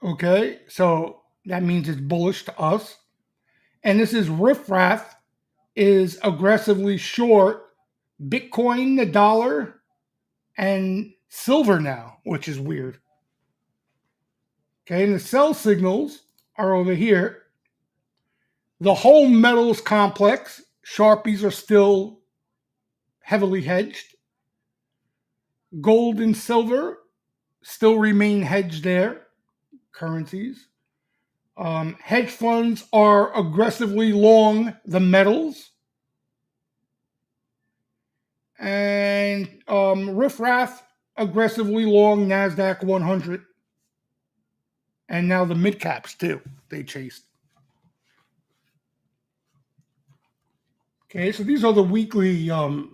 Speaker 2: Okay, so that means it's bullish to us. And this is riffraff is aggressively short Bitcoin, the dollar, and silver now, which is weird. Okay, and the sell signals are over here. The whole metals complex, Sharpies are still heavily hedged. Gold and silver still remain hedged there, currencies. Hedge funds are aggressively long the metals. And riffraff aggressively long NASDAQ 100. And now the mid caps too, they chased. Okay, so these are the weekly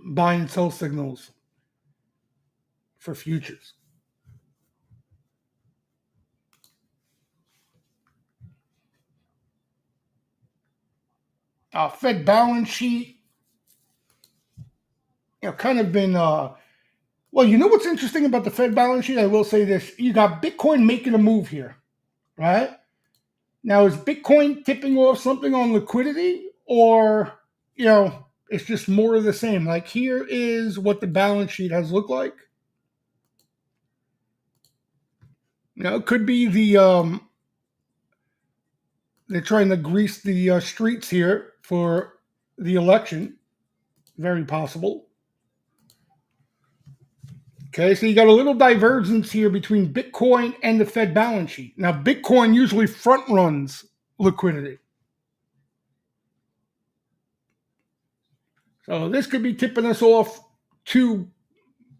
Speaker 2: buy and sell signals for futures. Fed balance sheet, kind of been, well, what's interesting about the Fed balance sheet? I will say this. You got Bitcoin making a move here, right? Now, is Bitcoin tipping off something on liquidity, or, it's just more of the same? Like, here is what the balance sheet has looked like. It could be they're trying to grease the streets here for the election. Very possible. Okay, so you got a little divergence here between Bitcoin and the Fed balance sheet. Now, Bitcoin usually front runs liquidity. So this could be tipping us off to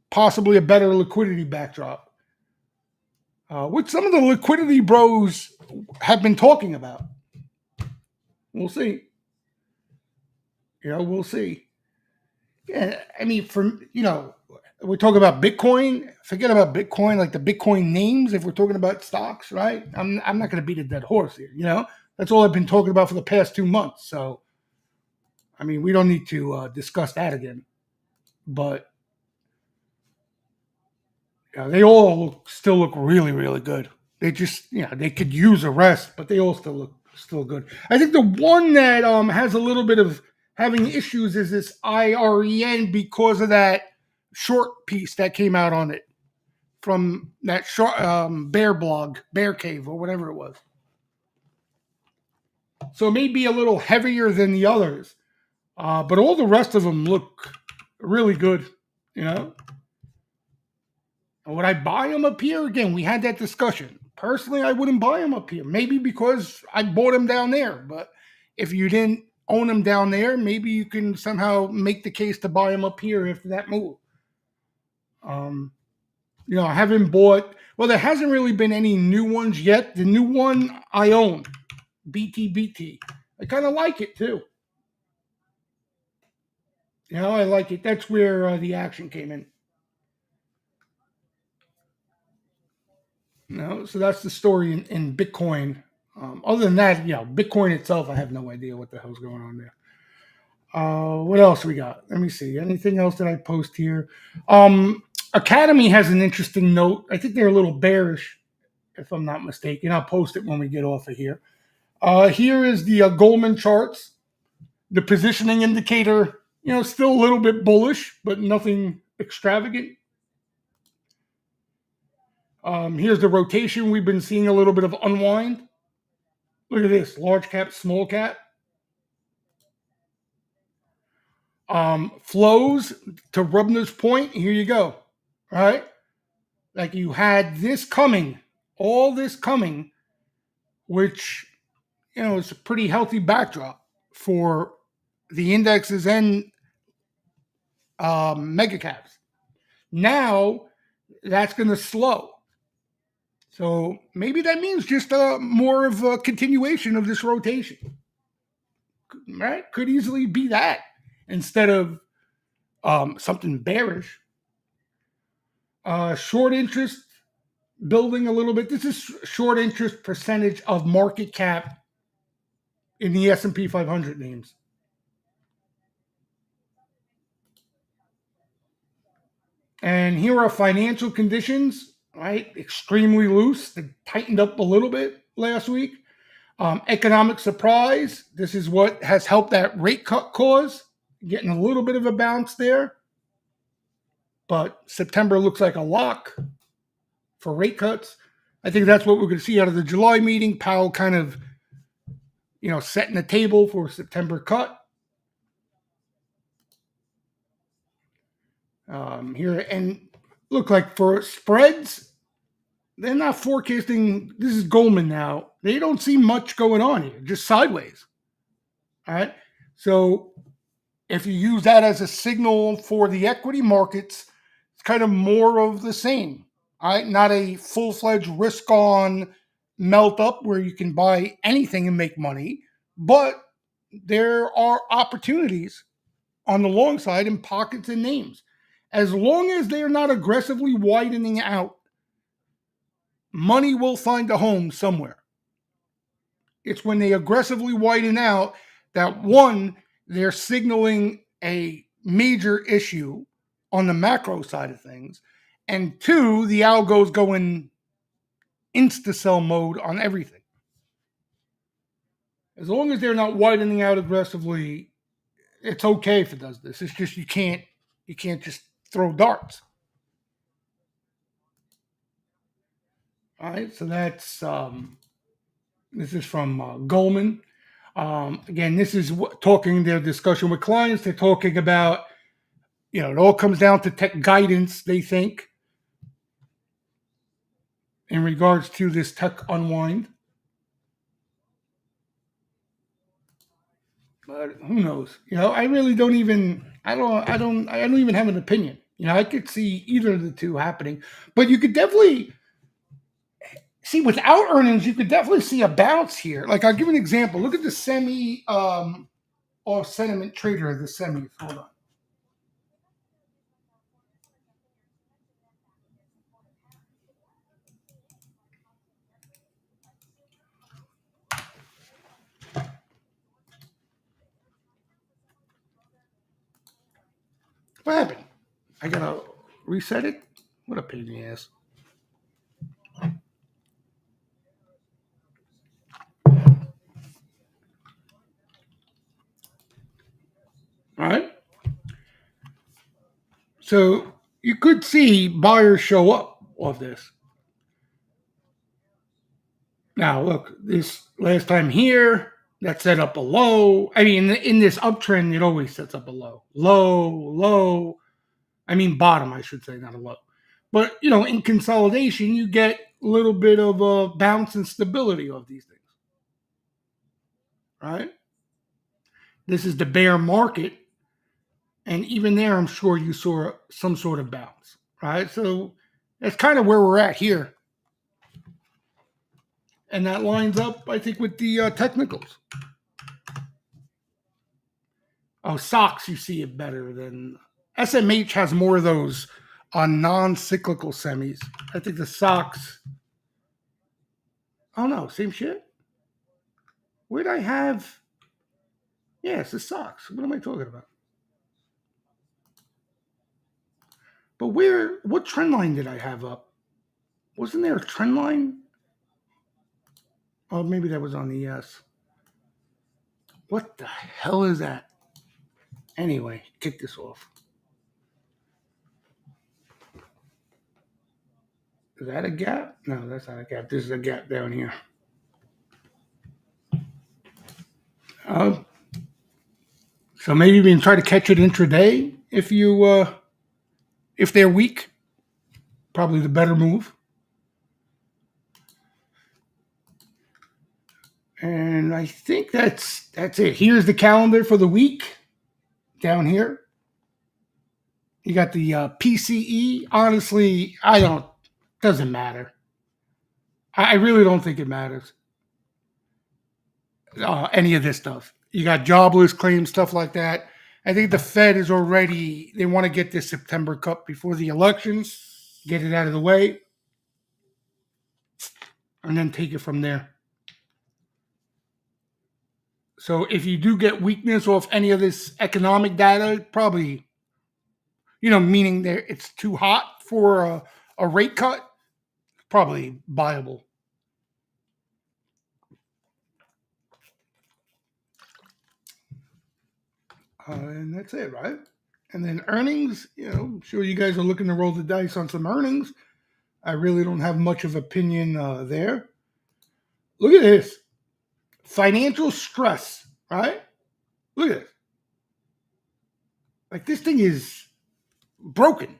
Speaker 2: possibly a better liquidity backdrop, which some of the liquidity bros have been talking about. We'll see. We'll see. Yeah, I mean, we talk about Bitcoin. Forget about Bitcoin, like the Bitcoin names. If we're talking about stocks, right? I'm not going to beat a dead horse here. That's all I've been talking about for the past 2 months. So, I mean, we don't need to discuss that again. But they all still look really, really good. They just, they could use a rest, but they all still look good. I think the one that has a little bit of having issues is this IREN because of that short piece that came out on it from that short bear blog, Bear Cave, or whatever it was. So it may be a little heavier than the others, but all the rest of them look really good. You know, would I buy them up here? Again, we had that discussion. Personally, I wouldn't buy them up here. Maybe because I bought them down there. But if you didn't own them down there, maybe you can somehow make the case to buy them up here after that move. I haven't bought. Well, there hasn't really been any new ones yet. The new one I own, BTBT. I kind of like it too. I like it. That's where the action came in. So that's the story in Bitcoin. Other than that, Bitcoin itself, I have no idea what the hell's going on there. What else we got? Let me see. Anything else that I post here? Academy has an interesting note. I think they're a little bearish, if I'm not mistaken. I'll post it when we get off of here. Here is the Goldman charts. The positioning indicator, still a little bit bullish, but nothing extravagant. Here's the rotation. We've been seeing a little bit of unwind. Look at this, large cap, small cap. Flows to Rubner's point. Here you go. All right. Like you had this coming, all this coming, which, is a pretty healthy backdrop for the indexes and mega caps. Now that's going to slow. So maybe that means just more of a continuation of this rotation. Right? Could easily be that instead of something bearish. Short interest building a little bit. This is short interest percentage of market cap in the S&P 500 names. And here are financial conditions, right? Extremely loose. They tightened up a little bit last week. Economic surprise. This is what has helped that rate cut cause. Getting a little bit of a bounce there. But September looks like a lock for rate cuts. I think that's what we're going to see out of the July meeting. Powell kind of, setting the table for September cut. Here, and look like for spreads, they're not forecasting. This is Goldman now. They don't see much going on here, just sideways. All right. So if you use that as a signal for the equity markets, it's kind of more of the same. All right. Not a full-fledged risk-on melt up where you can buy anything and make money, but there are opportunities on the long side in pockets and names. As long as they're not aggressively widening out, money will find a home somewhere. It's when they aggressively widen out that, one, they're signaling a major issue on the macro side of things, and two, the algos go in insta-sell mode on everything. As long as they're not widening out aggressively, it's okay if it does this. It's just you can't just throw darts. All right, so that's this is from Goldman. Again, this is talking their discussion with clients. They're talking about, it all comes down to tech guidance, they think, in regards to this tech unwind. But who knows? I really don't even. I don't even have an opinion. I could see either of the two happening, but you could definitely see without earnings. You could definitely see a bounce here. Like I'll give an example. Look at the semi or sentiment trader of the semis. Hold on. What happened? I gotta reset it? What a pain in the ass. So you could see buyers show up off this. Now, look, this last time here, that set up a low. I mean, in this uptrend, it always sets up a low. Low, low. I mean, bottom, I should say, not a low. But, in consolidation, you get a little bit of a bounce and stability of these things, right? This is the bear market. And even there, I'm sure you saw some sort of bounce, right? So that's kind of where we're at here. And that lines up, I think, with the technicals. Oh, socks, you see it better than SMH has more of those on non-cyclical semis. I think the socks. Oh no, same shit. Where did I have? Yeah, it's the socks. What am I talking about? But what trend line did I have up? Wasn't there a trend line? Oh, maybe that was on the S. What the hell is that? Anyway, kick this off. Is that a gap? No, that's not a gap. This is a gap down here. Uh, so maybe we can try to catch it intraday if they're weak. Probably the better move. And I think that's it. Here's the calendar for the week down here. You got the PCE. Honestly, doesn't matter. I really don't think it matters. Any of this stuff. You got jobless claims, stuff like that. I think the Fed is already, they want to get this September cut before the elections, get it out of the way, and then take it from there. So if you do get weakness off any of this economic data, probably, meaning that it's too hot for a rate cut, probably viable. And that's it, right? And then earnings, I'm sure you guys are looking to roll the dice on some earnings. I really don't have much of opinion there. Look at this. Financial stress, right? Look at this. Like this thing is broken.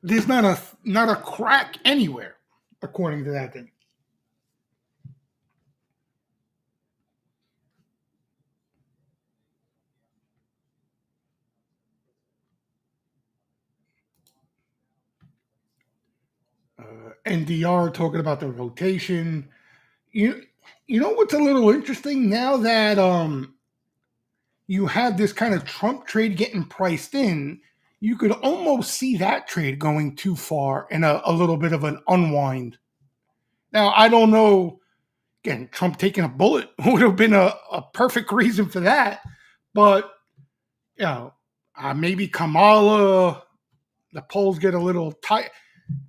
Speaker 2: There's not a crack anywhere, according to that thing. NDR talking about the rotation. You you know what's a little interesting now that you have this kind of Trump trade getting priced in, you could almost see that trade going too far and a little bit of an unwind. Now, I don't know. Again, Trump taking a bullet would have been a perfect reason for that. But, maybe Kamala, the polls get a little tight.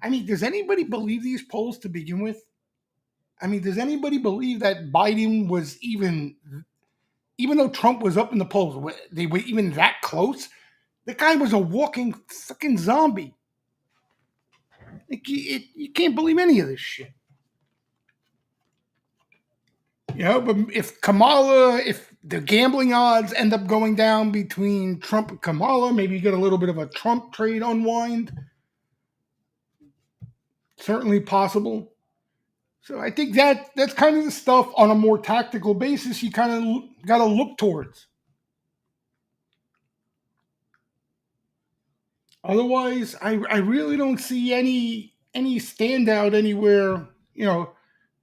Speaker 2: I mean, does anybody believe these polls to begin with? I mean, does anybody believe that Biden was even though Trump was up in the polls, they were even that close? The guy was a walking fucking zombie. Like, you can't believe any of this shit. But if the gambling odds end up going down between Trump and Kamala, maybe you get a little bit of a Trump trade unwind. Certainly possible. So I think that's kind of the stuff on a more tactical basis you kind of got to look towards. Otherwise, I really don't see any standout anywhere,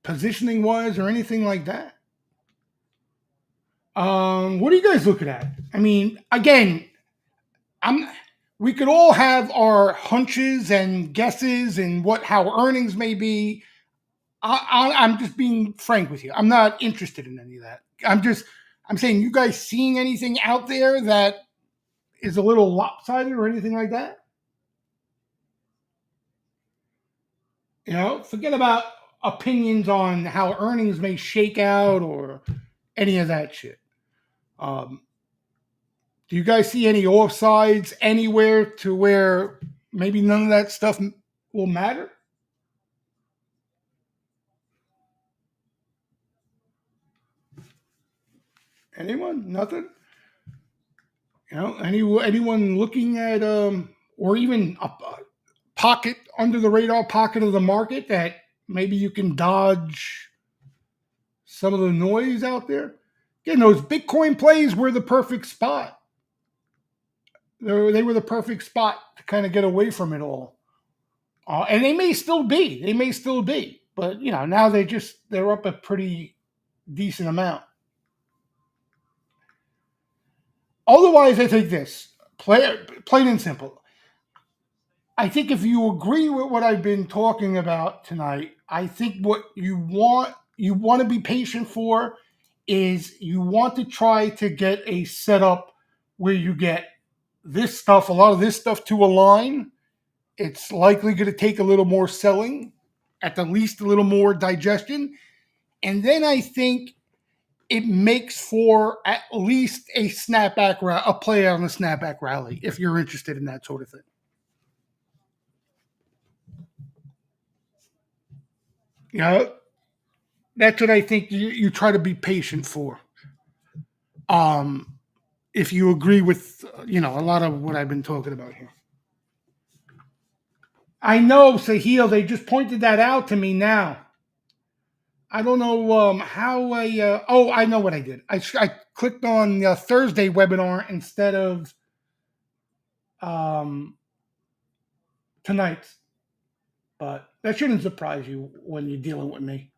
Speaker 2: positioning wise or anything like that. What are you guys looking at? I mean, again, I'm. We could all have our hunches and guesses and how earnings may be. I'm just being frank with you. I'm not interested in any of that. I'm saying, you guys seeing anything out there that is a little lopsided or anything like that? Forget about opinions on how earnings may shake out or any of that shit. Um, do you guys see any offsides anywhere to where maybe none of that stuff will matter? Anyone? Nothing? Anyone looking at or even a pocket under the radar pocket of the market that maybe you can dodge some of the noise out there? Again, those Bitcoin plays were the perfect spot. They were the perfect spot to kind of get away from it all. And they may still be. They may still be. But now they're up a pretty decent amount. Otherwise, I think this plain and simple. I think if you agree with what I've been talking about tonight, I think what you want to be patient for is you want to try to get a setup where you get a lot of this stuff to align. It's likely going to take a little more selling, at the least a little more digestion. And then I think it makes for at least a play on the snapback rally, if you're interested in that sort of thing. That's what I think you try to be patient for. If you agree with, a lot of what I've been talking about here. I know, Sahil, they just pointed that out to me now. I don't know how I know what I did. I clicked on the Thursday webinar instead of um, tonight's. But that shouldn't surprise you when you're dealing with me.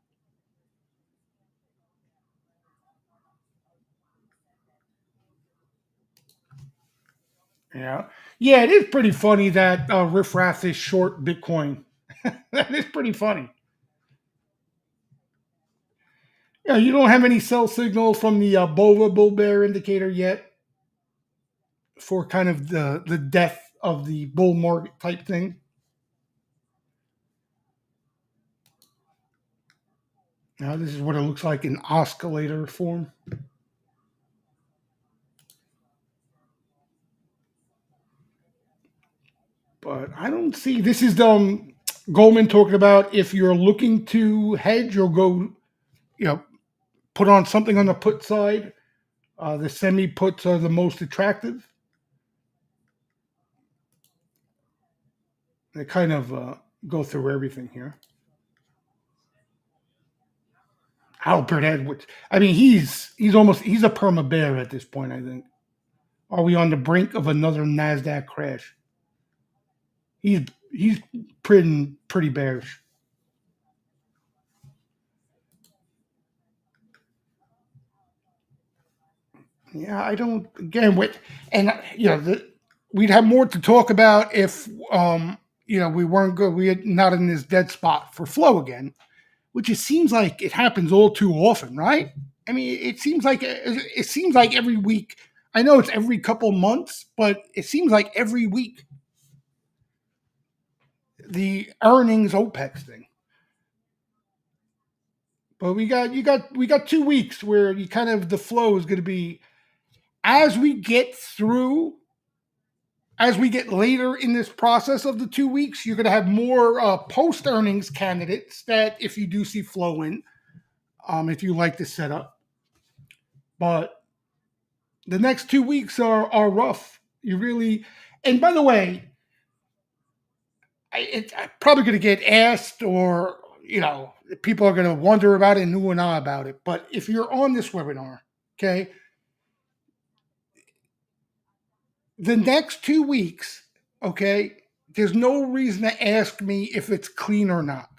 Speaker 2: Yeah. Yeah, it is pretty funny that Riff Raff is short Bitcoin. That is pretty funny. Yeah, you don't have any sell signal from the BOVA bull bear indicator yet for kind of the death of the bull market type thing. Now, this is what it looks like in oscillator form. But I don't see, this is Goldman talking about if you're looking to hedge or go, put on something on the put side. The semi puts are the most attractive. They kind of go through everything here. Albert Edwards. I mean, he's a perma bear at this point. I think. Are we on the brink of another Nasdaq crash? He's pretty bearish. Yeah, I don't. Again, and we'd have more to talk about if we weren't good. We had not in this dead spot for flow again, which it seems like it happens all too often, right? I mean, it seems like every week. I know it's every couple months, but it seems like every week the earnings OPEX thing. But we got 2 weeks where you kind of the flow is going to be as we get through. As we get later in this process of the 2 weeks, you're going to have more post earnings candidates that if you do see flow in, if you like the setup. But the next 2 weeks are rough. You really, and by the way, I'm probably going to get asked, or people are going to wonder about it and ooh and ah about it. But if you're on this webinar, okay, the next 2 weeks, okay, there's no reason to ask me if it's clean or not.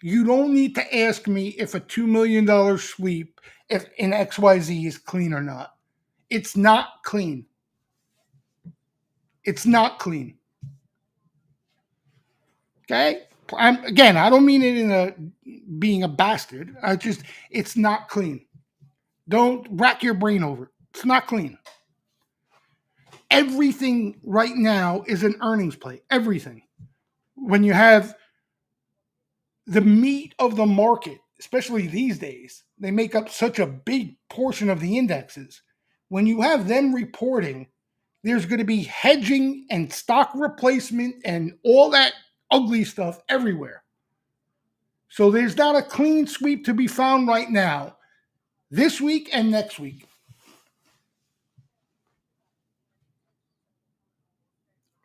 Speaker 2: You don't need to ask me if a $2 million sweep if in XYZ is clean or not. It's not clean. It's not clean. Okay? I don't mean it in a being a bastard. It's not clean. Don't rack your brain over it. It's not clean. Everything right now is an earnings play. Everything. When you have the meat of the market, especially these days, they make up such a big portion of the indexes. When you have them reporting, there's going to be hedging and stock replacement and all that ugly stuff everywhere. So there's not a clean sweep to be found right now, this week and next week.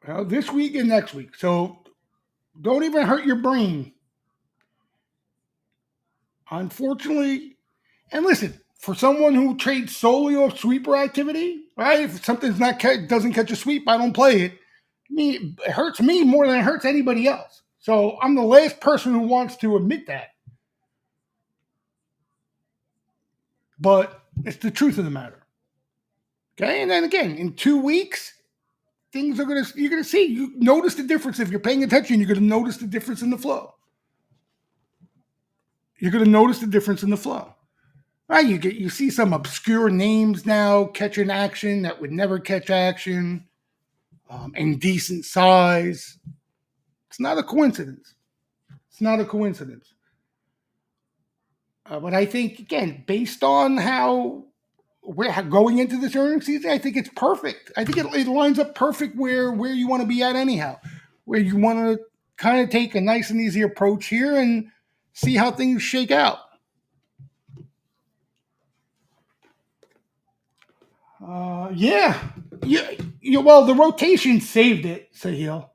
Speaker 2: Well, this week and next week. So don't even hurt your brain. Unfortunately, and listen, for someone who trades solely off sweeper activity, right? If something's not doesn't catch a sweep, I don't play it. It hurts me more than it hurts anybody else. So I'm the last person who wants to admit that. But it's the truth of the matter. Okay, and then again, in 2 weeks, things are you're gonna see. You notice the difference if you're paying attention. You're gonna notice the difference in the flow. You're gonna notice the difference in the flow. Right, you see some obscure names now catching action that would never catch action, in decent size. It's not a coincidence. It's not a coincidence. But I think again, based on how we're going into this earnings season, I think it's perfect. I think it lines up perfect where you want to be at anyhow, where you want to kind of take a nice and easy approach here and see how things shake out. Yeah. Well, the rotation saved it, Sahil.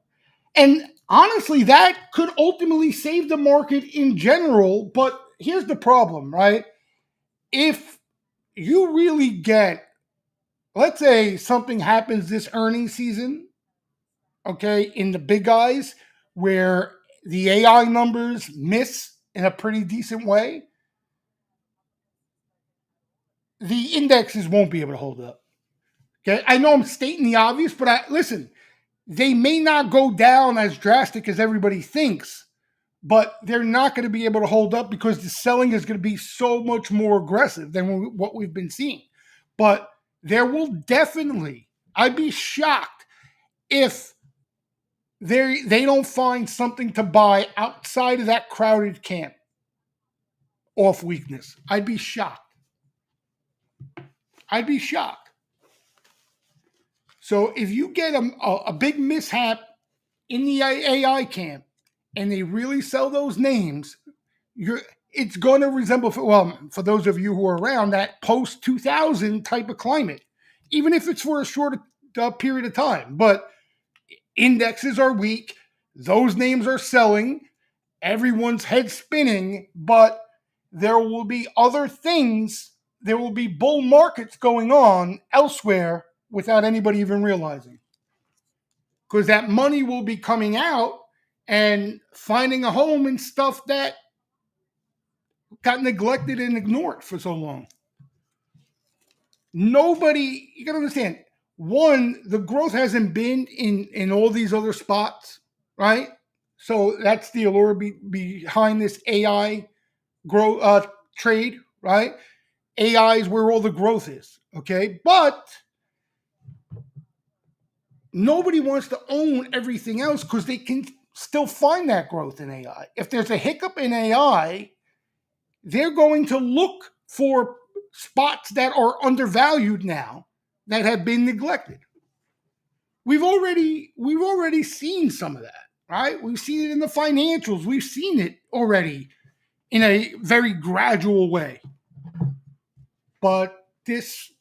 Speaker 2: And honestly, that could ultimately save the market in general. But here's the problem, right? If you really get, let's say something happens this earnings season, okay, in the big guys where the AI numbers miss in a pretty decent way, the indexes won't be able to hold up. Okay, I know I'm stating the obvious, but listen, they may not go down as drastic as everybody thinks, but they're not going to be able to hold up because the selling is going to be so much more aggressive than what we've been seeing. But there will definitely, I'd be shocked if they don't find something to buy outside of that crowded camp off weakness. I'd be shocked. I'd be shocked. So if you get a big mishap in the AI camp and they really sell those names, it's going to resemble, for those of you who are around, that post 2000 type of climate, even if it's for a short period of time. But indexes are weak, those names are selling, everyone's head spinning, but there will be other things, there will be bull markets going on elsewhere without anybody even realizing. Because that money will be coming out and finding a home in stuff that got neglected and ignored for so long. Nobody, you got to understand, one, the growth hasn't been in all these other spots, right? So that's the allure behind this AI trade, right? AI is where all the growth is, okay? But nobody wants to own everything else because they can still find that growth in AI. If there's a hiccup in AI, they're going to look for spots that are undervalued now that have been neglected. We've already seen some of that, right? We've seen it in the financials. We've seen it already in a very gradual way. But this,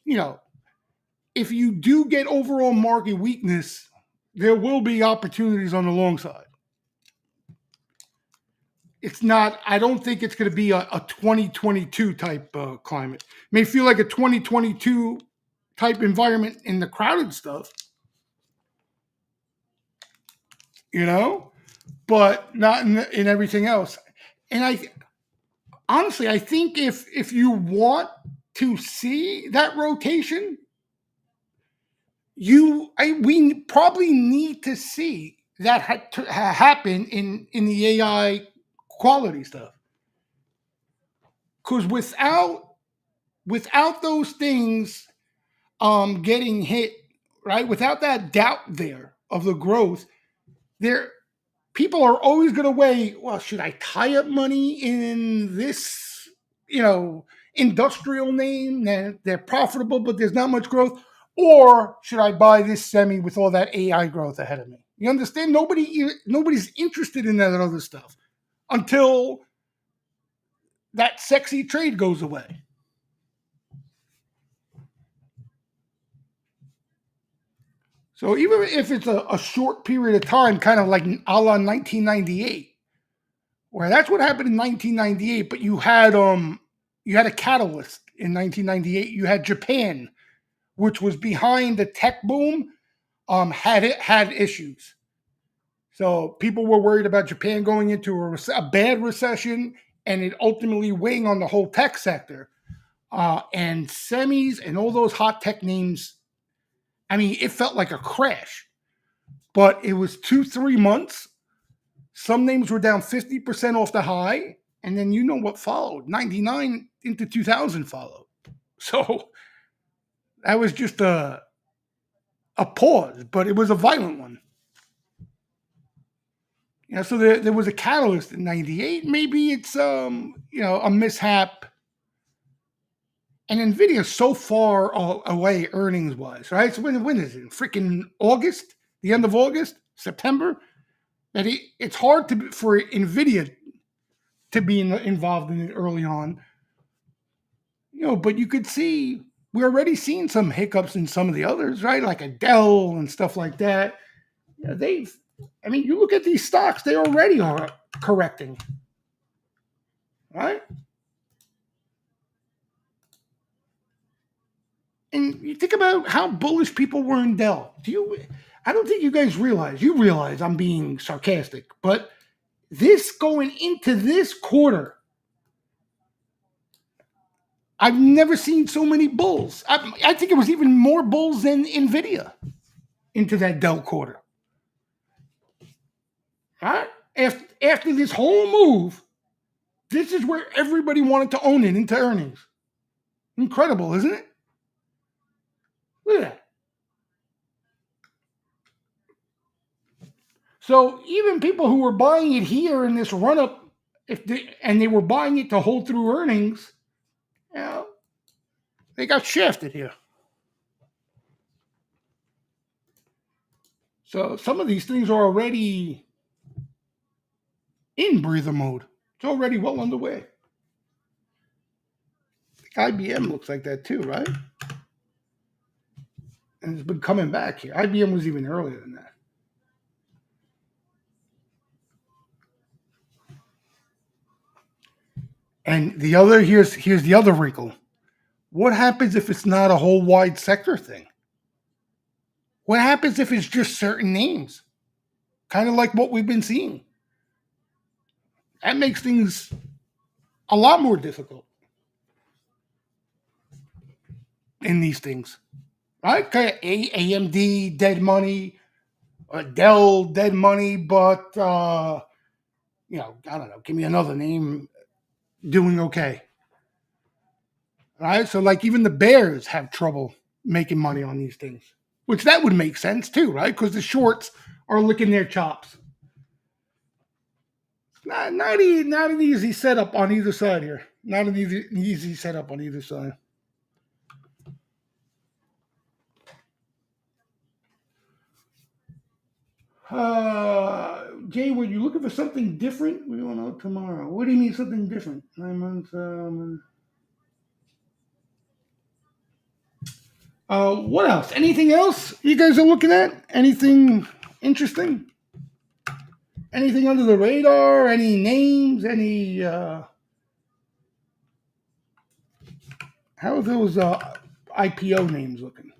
Speaker 2: if you do get overall market weakness, there will be opportunities on the long side. It's not, I don't think it's going to be a 2022 type climate. It may feel like a 2022 type environment in the crowded stuff, but not in everything else. And honestly, I think if you want to see that rotation, we probably need to see that happen in the AI quality stuff. Because without those things getting hit, right? Without that doubt there of the growth, people are always going to weigh, well, should I tie up money in this, industrial name, they're profitable, but there's not much growth? Or should I buy this semi with all that AI growth ahead of me? You understand? Nobody's interested in that other stuff until that sexy trade goes away. So even if it's a short period of time, kind of like a la 1998, where that's what happened in 1998, but you had a catalyst in 1998. You had Japan, which was behind the tech boom, had issues. So people were worried about Japan going into a bad recession, and it ultimately weighing on the whole tech sector. And semis and all those hot tech names, I mean, it felt like a crash, but it was 2-3 months. Some names were down 50% off the high, and then you know what followed. 99 into 2000 followed. So that was just a pause, but it was a violent one. So there was a catalyst in 98. Maybe it's a mishap. And Nvidia is so far away earnings wise, right? So when is it? Freaking August, the end of August, September. That it's hard for Nvidia to be involved in it early on. But you could see we're already seeing some hiccups in some of the others, right? Like a Dell and stuff like that. You look at these stocks, they already are correcting, right? And you think about how bullish people were in Dell. I don't think you guys realize. You realize I'm being sarcastic, but this going into this quarter, I've never seen so many bulls. I think it was even more bulls than Nvidia into that Dell quarter. Right? After this whole move, this is where everybody wanted to own it into earnings. Incredible, isn't it? Look at that. So even people who were buying it here in this run up, and they were buying it to hold through earnings, they got shafted here. So some of these things are already in breather mode. It's already well underway. IBM looks like that too, right? And it's been coming back here. IBM was even earlier than that. And here's the other wrinkle. What happens if it's not a whole wide sector thing? What happens if it's just certain names? Kind of like what we've been seeing. That makes things a lot more difficult in these things. Right? Kind of AMD, dead money, Dell, dead money, but, I don't know, give me another name, doing okay. Right? So, like, even the bears have trouble making money on these things, which that would make sense too, right? Because the shorts are licking their chops. Not an easy setup on either side here. Not an easy setup on either side. Jay, were you looking for something different? We don't know tomorrow. What do you mean something different? 9 months. What else? Anything else you guys are looking at? Anything interesting? Anything under the radar? Any names? Any? How are those IPO names looking?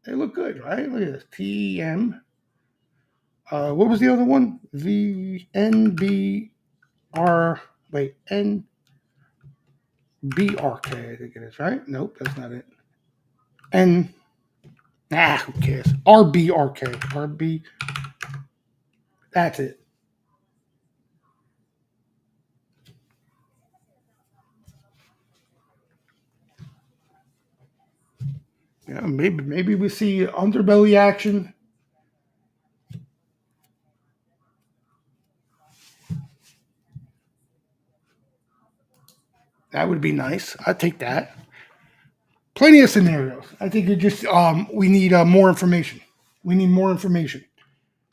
Speaker 2: They look good, right? Look at this. TM. What was the other one? VNBR. Wait, NBRK, I think it is, right? Nope, that's not it. N. Who cares? RBRK. RB. That's it. Yeah, maybe we see underbelly action. That would be nice. I'd take that. Plenty of scenarios. I think we need more information. We need more information.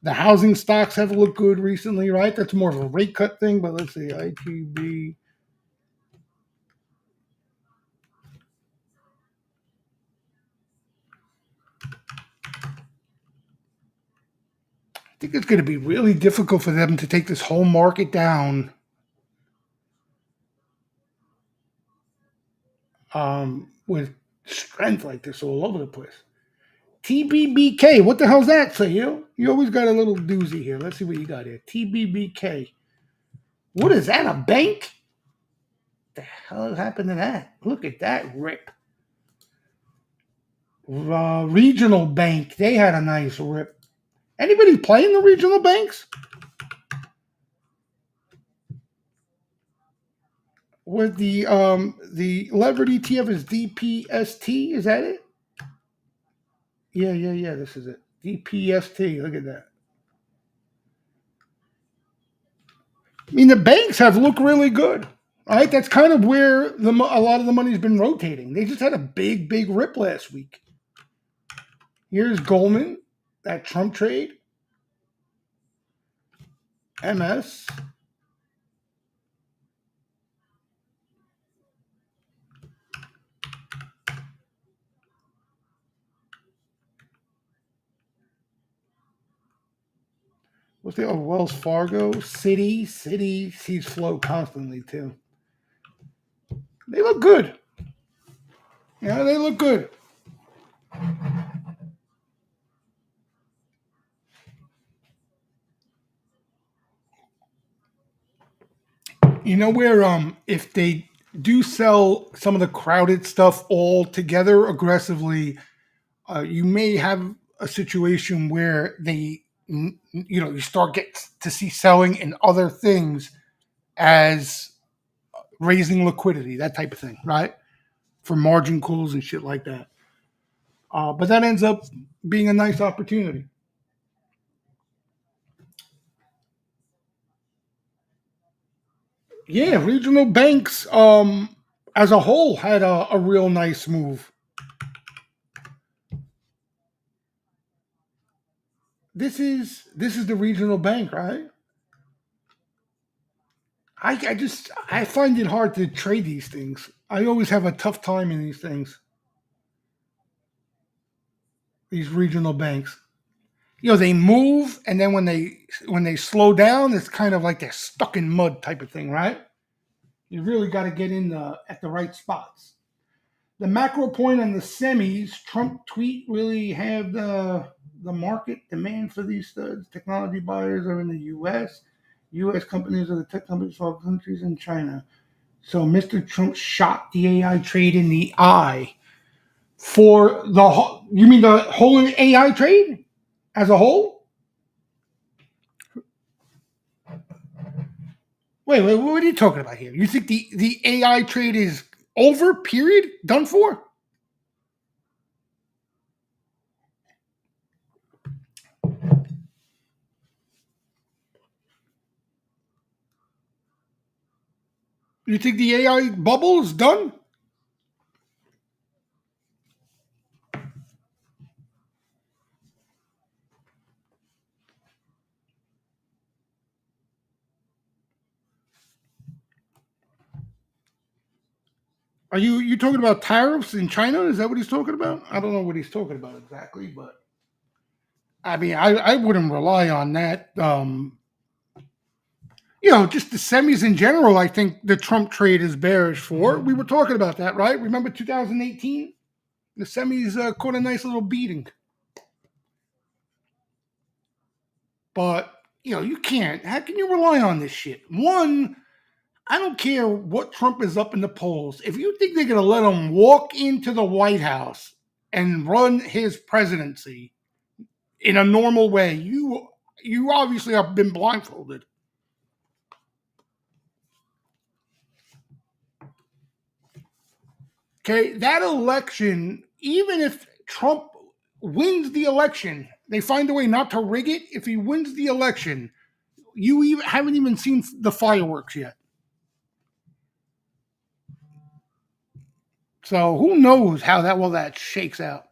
Speaker 2: The housing stocks have looked good recently, right? That's more of a rate cut thing, but let's see. ITB. I think it's going to be really difficult for them to take this whole market down with strength like this all over the place. TBBK, what the hell's that? Say you always got a little doozy here. Let's see what you got here. TBBK. What is that? A bank? The hell happened to that? Look at that rip. Regional bank. They had a nice rip. Anybody playing the regional banks? With the levered ETF is DPST. Is that it? Yeah. This is it. DPST. Look at that. I mean, the banks have looked really good. Right, that's kind of where a lot of the money's been rotating. They just had a big rip last week. Here's Goldman, that Trump trade, MS. What's the other? Wells Fargo, Citi sees flow constantly too. They look good. Yeah, they look good. You know where if they do sell some of the crowded stuff all together aggressively, you may have a situation where you start get to see selling in other things as raising liquidity, that type of thing, right? For margin calls and shit like that. But that ends up being a nice opportunity. Yeah, regional banks as a whole had a real nice move. This is the regional bank, right? I find it hard to trade these things. I always have a tough time in these things. These regional banks. They move, and then when they slow down, it's kind of like they're stuck in mud type of thing, right? You really got to get in at the right spots. The macro point on the semis, Trump tweet really have the market demand for these studs. Technology buyers are in the U.S. U.S. companies are the tech companies for all countries in China. So Mr. Trump shot the AI trade in the eye for you mean the whole AI trade as a whole? Wait, what are you talking about here? You think the AI trade is over, period? Done for? You think the AI bubble is done? Are you talking about tariffs in China? Is that what he's talking about? I don't know what he's talking about exactly, but I mean, I wouldn't rely on that. Just the semis in general, I think the Trump trade is bearish for. We were talking about that, right? Remember 2018? The semis caught a nice little beating. But, you can't. How can you rely on this shit? One, I don't care what Trump is up in the polls. If you think they're going to let him walk into the White House and run his presidency in a normal way, you obviously have been blindfolded. Okay, that election, even if Trump wins the election, they find a way not to rig it. If he wins the election, haven't even seen the fireworks yet. So who knows how that shakes out?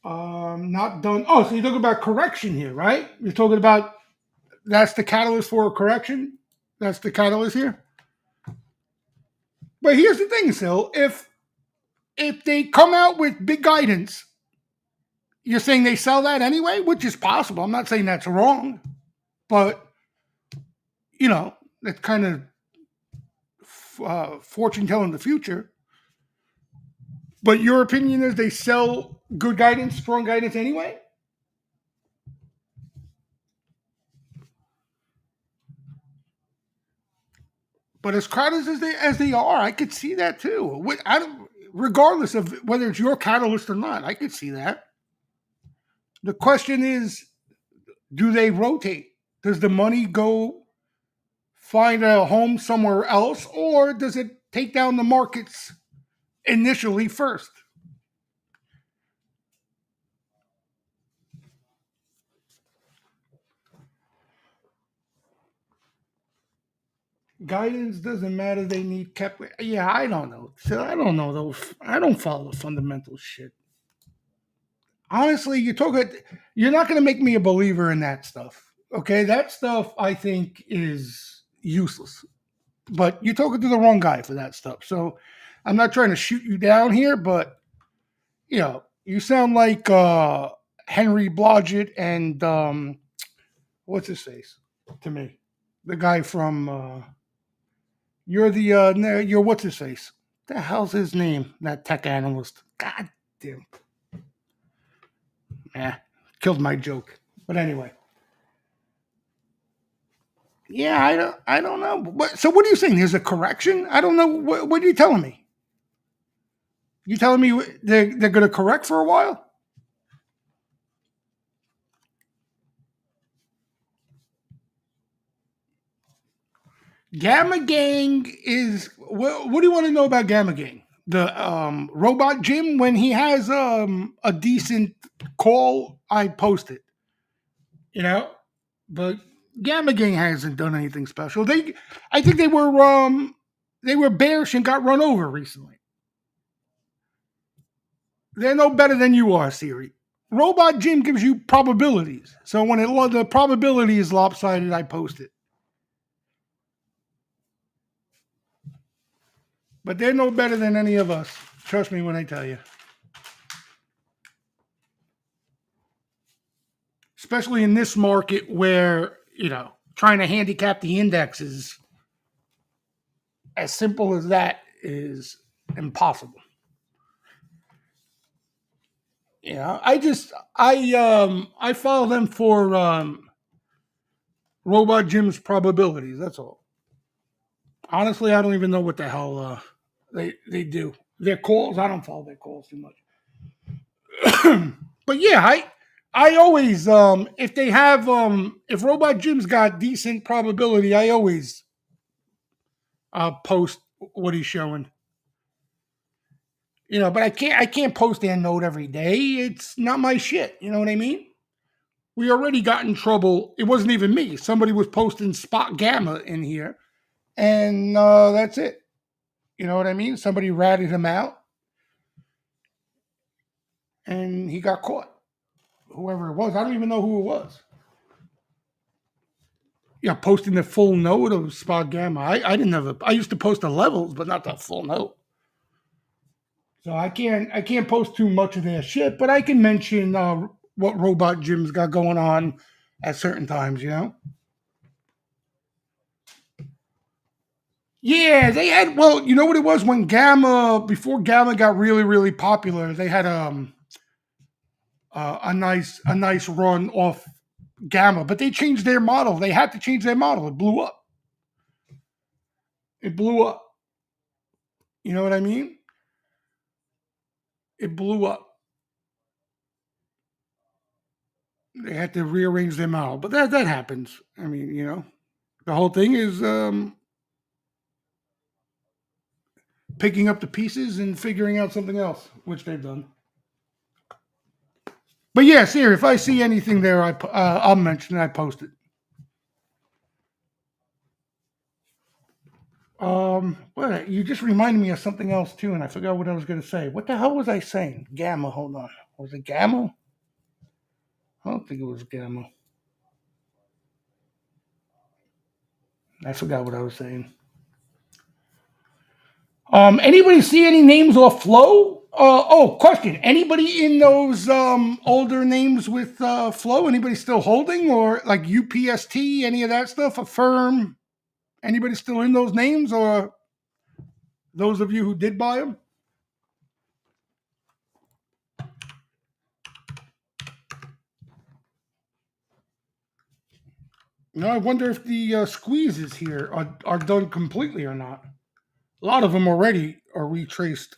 Speaker 2: Not done. Oh, so you're talking about correction here, right? You're talking about that's the catalyst for a correction. That's the catalyst here. But here's the thing, Sil. If they come out with big guidance, you're saying they sell that anyway, which is possible. I'm not saying that's wrong, but that's kind of fortune telling the future. But your opinion is they sell good guidance, strong guidance anyway? But as crowded as they are, I could see that too. Regardless of whether it's your catalyst or not, I could see that. The question is, do they rotate? Does the money go find a home somewhere else, or does it take down the markets initially first? Guidance doesn't matter. They need kept. Yeah, I don't know. So I don't know those. I don't follow the fundamental shit. Honestly, you're not going to make me a believer in that stuff. Okay, that stuff I think is useless. But you're talking to the wrong guy for that stuff. So I'm not trying to shoot you down here, but you sound like Henry Blodgett and what's his face to me, the guy from you're what's his face? The hell's his name? That tech analyst. God damn. Killed my joke. But anyway, yeah, I don't know. So what are you saying? There's a correction? I don't know. What are you telling me? You telling me they're going to correct for a while? Gamma Gang is what do you want to know about Gamma Gang? The robot Jim, when he has a decent call, I post it. You know, but Gamma Gang hasn't done anything special. I think they were bearish and got run over recently. They're no better than you are, Siri. Robot Jim gives you probabilities. So when the probability is lopsided, I post it. But they're no better than any of us. Trust me when I tell you. Especially in this market where, trying to handicap the index is as simple as that is impossible. I follow them for Robot Jim's probabilities. That's all. Honestly, I don't even know what the hell they do. Their calls, I don't follow their calls too much. But yeah, I always if Robot Jim's got decent probability, I always post what he's showing. But I can't post their note every day. It's not my shit. You know what I mean? We already got in trouble. It wasn't even me. Somebody was posting spot gamma in here, and that's it. You know what I mean? Somebody ratted him out, and he got caught. Whoever it was, I don't even know who it was. Yeah, posting the full note of spot gamma. I didn't have I used to post the levels, but not the full note. So I can't post too much of their shit, but I can mention what Robot Jim's got going on at certain times. Yeah, they had. Well, you know what it was when before Gamma got really really popular. They had a nice run off Gamma, but they changed their model. They had to change their model. It blew up. It blew up. You know what I mean? It blew up. They had to rearrange their model, but that happens. I mean, the whole thing is picking up the pieces and figuring out something else, which they've done. But yes, here, if I see anything there, I'll mention it. I post it. Well, you just reminded me of something else too, and I forgot what I was going to say. What the hell was I saying? Gamma. Hold on. Was it Gamma? I don't think it was Gamma. I forgot what I was saying. Anybody see any names off Flow? Question. Anybody in those older names with Flow? Anybody still holding or like UPST? Any of that stuff? Affirm? Anybody still in those names or those of you who did buy them? No, I wonder if the squeezes here are done completely or not. A lot of them already are retraced.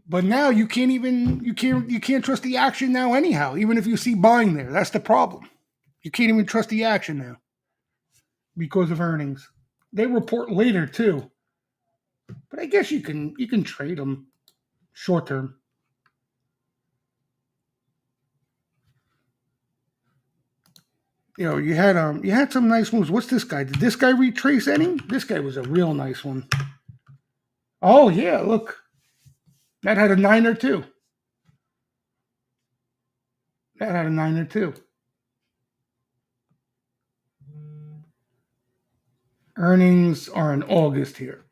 Speaker 2: But now you can't trust the action now anyhow, even if you see buying there. That's the problem. You can't even trust the action now because of earnings. They report later too. But I guess you can trade them short term. You had some nice moves. What's this guy? Did this guy retrace any? This guy was a real nice one. Oh yeah, look. That had a 9 or 2. That had a 9 or 2. Earnings are in August here.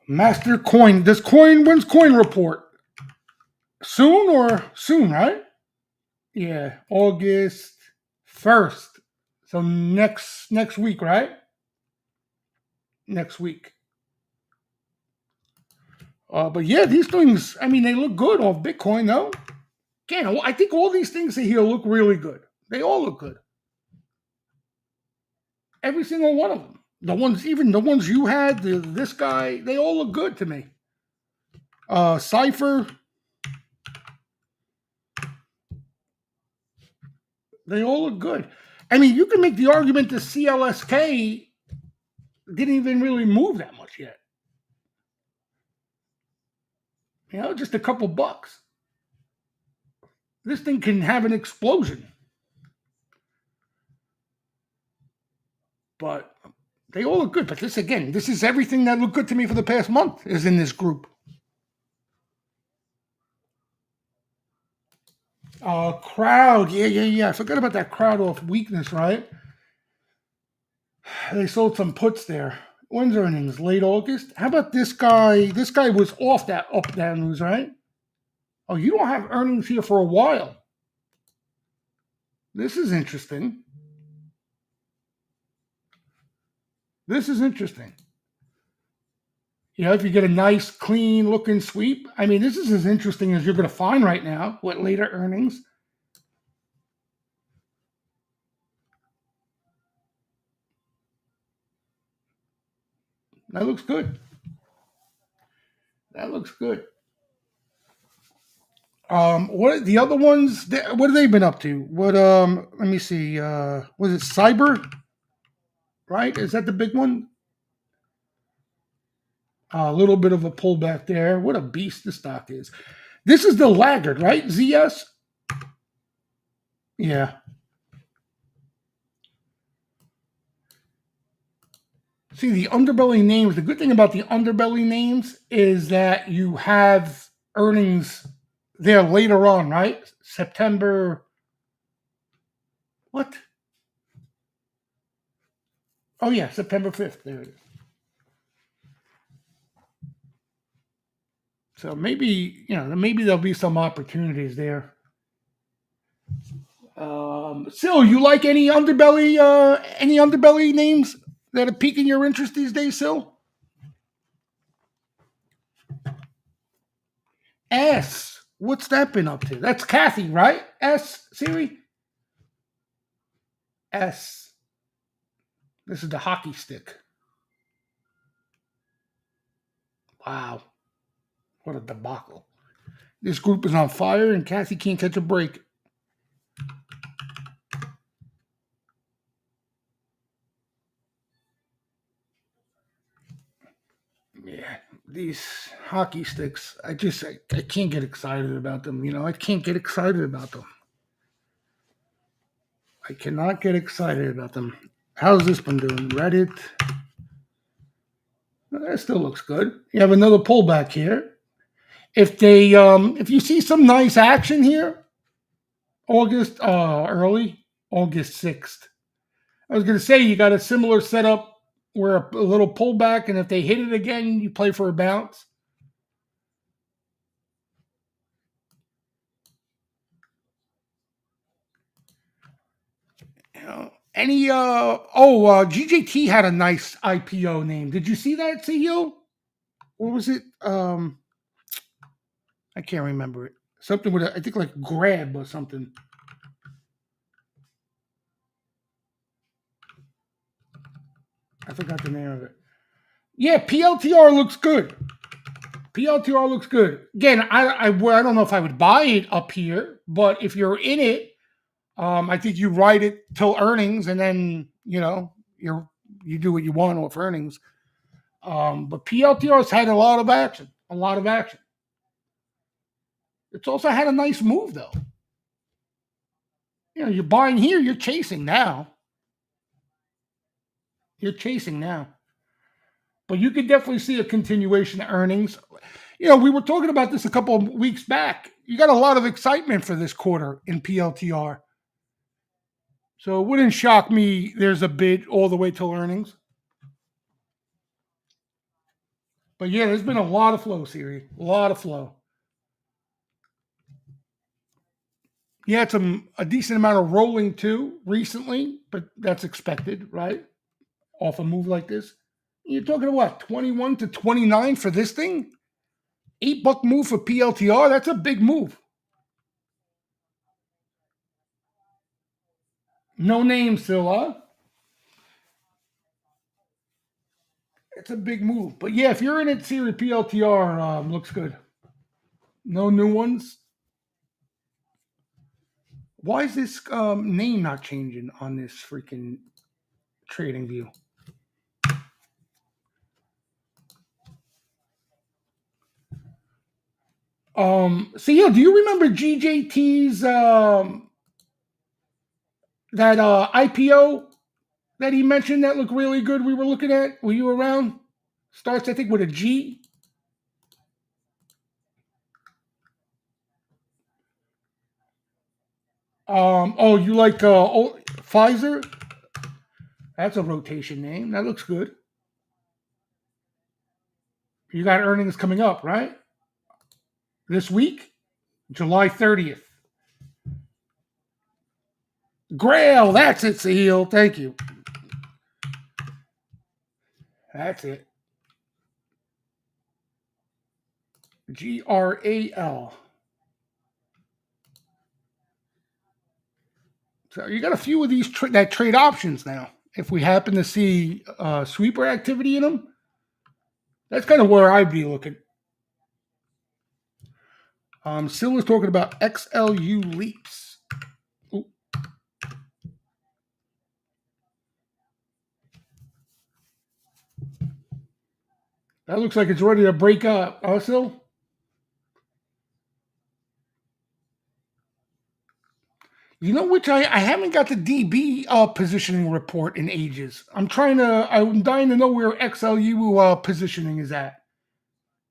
Speaker 2: Master Coin. When's Coin report? Soon, right? Yeah, August 1st. So next week, right? Next week. But yeah, these things, I mean, they look good off Bitcoin, though. Again, I think all these things here look really good. They all look good. Every single one of them. Even the ones you had, this guy, they all look good to me. Cypher, they all look good. I mean, you can make the argument that CLSK didn't even really move that much yet. Just a couple bucks. This thing can have an explosion. But they all look good. But this is everything that looked good to me for the past month is in this group. Crowd. Yeah. I forgot about that crowd off weakness, right? They sold some puts there. When's earnings? Late August? How about this guy? This guy was off that up down news, right? Oh, you don't have earnings here for a while. This is interesting. This is interesting. If you get a nice, clean looking sweep, I mean, this is as interesting as you're going to find right now with later earnings. That looks good. That looks good. What the other ones? What have they been up to? What? Let me see. Was it Cyber? Right? Is that the big one? A little bit of a pullback there. What a beast the stock is. This is the laggard, right? ZS. Yeah. See the underbelly names. The good thing about the underbelly names is that you have earnings there later on, right? September. What? Oh yeah, September 5th. There it is. So maybe there'll be some opportunities there. Sil, you like any underbelly names that are piquing your interest these days, Sil? S. What's that been up to? That's Kathy, right? S. Siri? S. This is the hockey stick. Wow. What a debacle. This group is on fire and Kathy can't catch a break. Yeah. these hockey sticks. I can't get excited about them. I can't get excited about them. I cannot get excited about them. How's this one doing? Reddit. That still looks good. You have another pullback here. If you see some nice action here, early August 6th. I was going to say you got a similar setup where a little pullback, and if they hit it again, you play for a bounce. GJT had a nice IPO name. Did you see that, CEO? What was it? I can't remember it. Something with I think like grab or something. I forgot the name of it. Yeah, PLTR looks good. PLTR looks good. Again, I don't know if I would buy it up here, but if you're in it, I think you ride it till earnings, and then you do what you want with earnings. But PLTR's had a lot of action. A lot of action. It's also had a nice move though. You're buying here, you're chasing now. You're chasing now. But you could definitely see a continuation of earnings. We were talking about this a couple of weeks back. You got a lot of excitement for this quarter in PLTR. So it wouldn't shock me there's a bid all the way till earnings. But yeah, there's been a lot of flow, Siri. A lot of flow. Yeah, it's a decent amount of rolling too recently, but that's expected, right? Off a move like this. You're talking about what, 21 to 29 for this thing? $8 move for PLTR? That's a big move. No name still, huh? It's a big move. But yeah, if you're in it, Siri, PLTR looks good. No new ones. Why is this name not changing on this freaking trading view? Do you remember GJT's that IPO that he mentioned that looked really good? We were looking at. Were you around? Starts, I think, with a G. You like Pfizer? That's a rotation name. That looks good. You got earnings coming up, right? This week, July 30th. Grail, that's it, Sahil. Thank you. That's it. GRAL. So you got a few of these that trade options now. If we happen to see sweeper activity in them, that's kind of where I'd be looking. Still was talking about XLU leaps. Ooh. That looks like it's ready to break up. Still? You know which I haven't got the DB positioning report in ages. I'm dying to know where XLU positioning is at.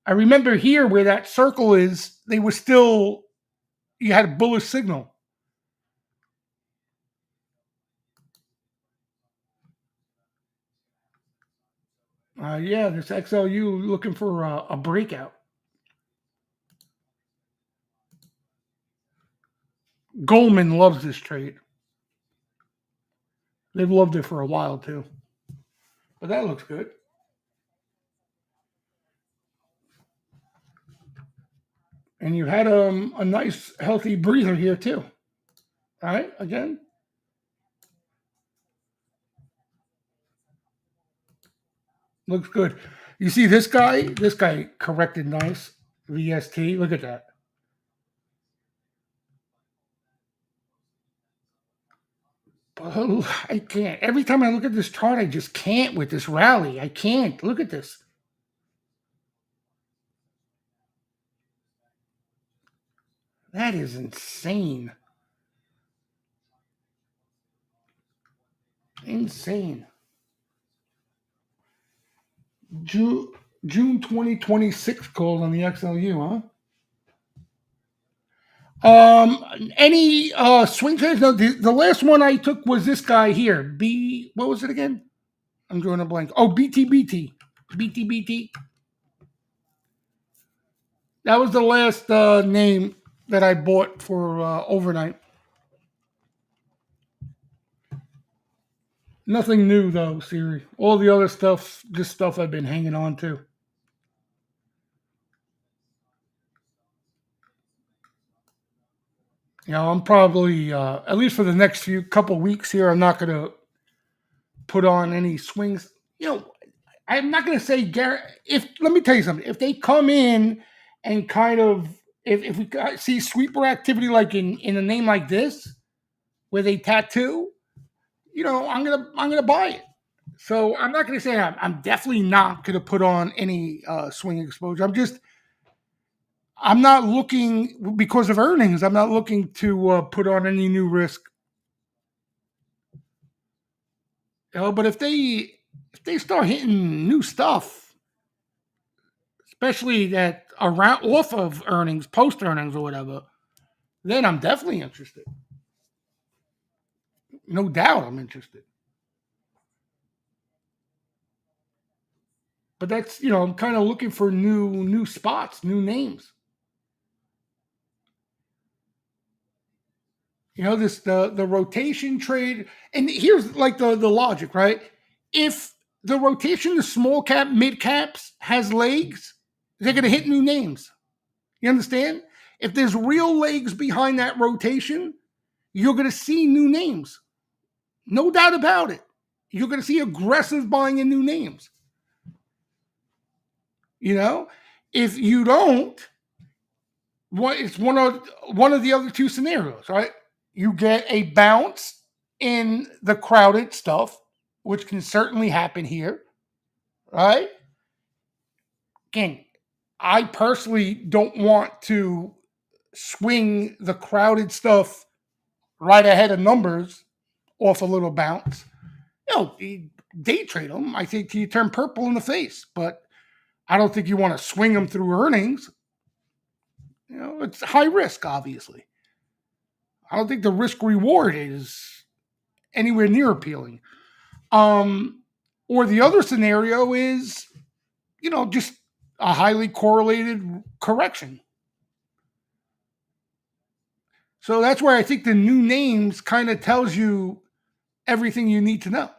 Speaker 2: I remember here where that circle is, you had a bullish signal. Yeah, this XLU looking for a breakout. Goldman loves this trade. They've loved it for a while too. But that looks good. And you had a nice healthy breather here too. All right, again. Looks good. You see this guy? This guy corrected nice. VST. Look at that. Oh, I can't. Every time I look at this chart, I just can't with this rally. I can't. Look at this. That is insane. Insane. June June 2026 call on the XLU, huh? Any swing trades? No, the last one I took was this guy here. What was it again? I'm drawing a blank. Oh, BTBT. BTBT. That was the last name that I bought for overnight. Nothing new though, Siri. All the other stuff, just stuff I've been hanging on to. I'm probably at least for the next few couple weeks here, I'm not going to put on any swings. I'm not going to say if let me tell you something. If they come in and kind of if we see sweeper activity like in a name like this where they tattoo, I'm gonna buy it. So I'm not going to say I'm definitely not going to put on any swing exposure. I'm not looking because of earnings. I'm not looking to put on any new risk. But if they start hitting new stuff, especially that around off of earnings, post earnings or whatever, then I'm definitely interested. No doubt, I'm interested. But that's I'm kind of looking for new spots, new names. This the rotation trade, and here's like the logic, right? If the rotation to small cap, mid caps has legs, they're gonna hit new names. You understand? If there's real legs behind that rotation, you're gonna see new names. No doubt about it. You're gonna see aggressive buying in new names. You know, if you don't, it's one of the other two scenarios, right? You get a bounce in the crowded stuff, which can certainly happen here, right? Again, I personally don't want to swing the crowded stuff right ahead of numbers off a little bounce. You day trade them. I think you turn purple in the face, but I don't think you want to swing them through earnings. It's high risk, obviously. I don't think the risk reward is anywhere near appealing. Or the other scenario is, just a highly correlated correction. So that's where I think the new names kind of tells you everything you need to know.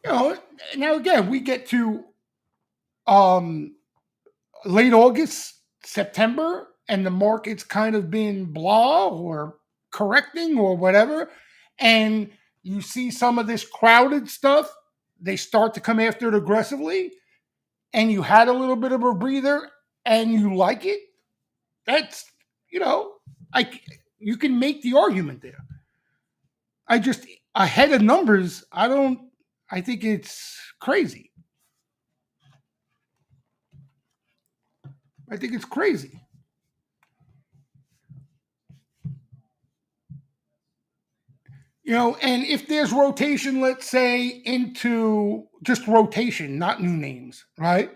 Speaker 2: You know, Now again, we get to um, late August, September, and the market's kind of been blah or correcting or whatever, and you see some of this crowded stuff, they start to come after it aggressively, and you had a little bit of a breather and you like it, that's, like you can make the argument there. I just, ahead of numbers, I think it's crazy. I think it's crazy. And if there's rotation, let's say into just rotation, not new names, right?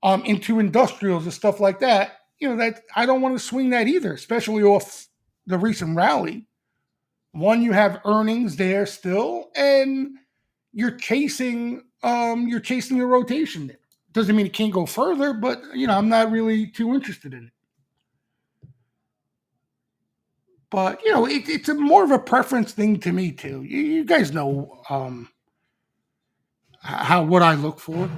Speaker 2: Into industrials and stuff like that, that I don't want to swing that either, especially off the recent rally. One, you have earnings there still, and you're chasing the rotation there. Doesn't mean it can't go further, but I'm not really too interested in it. But it's a more of a preference thing to me too. You guys know how what I look for.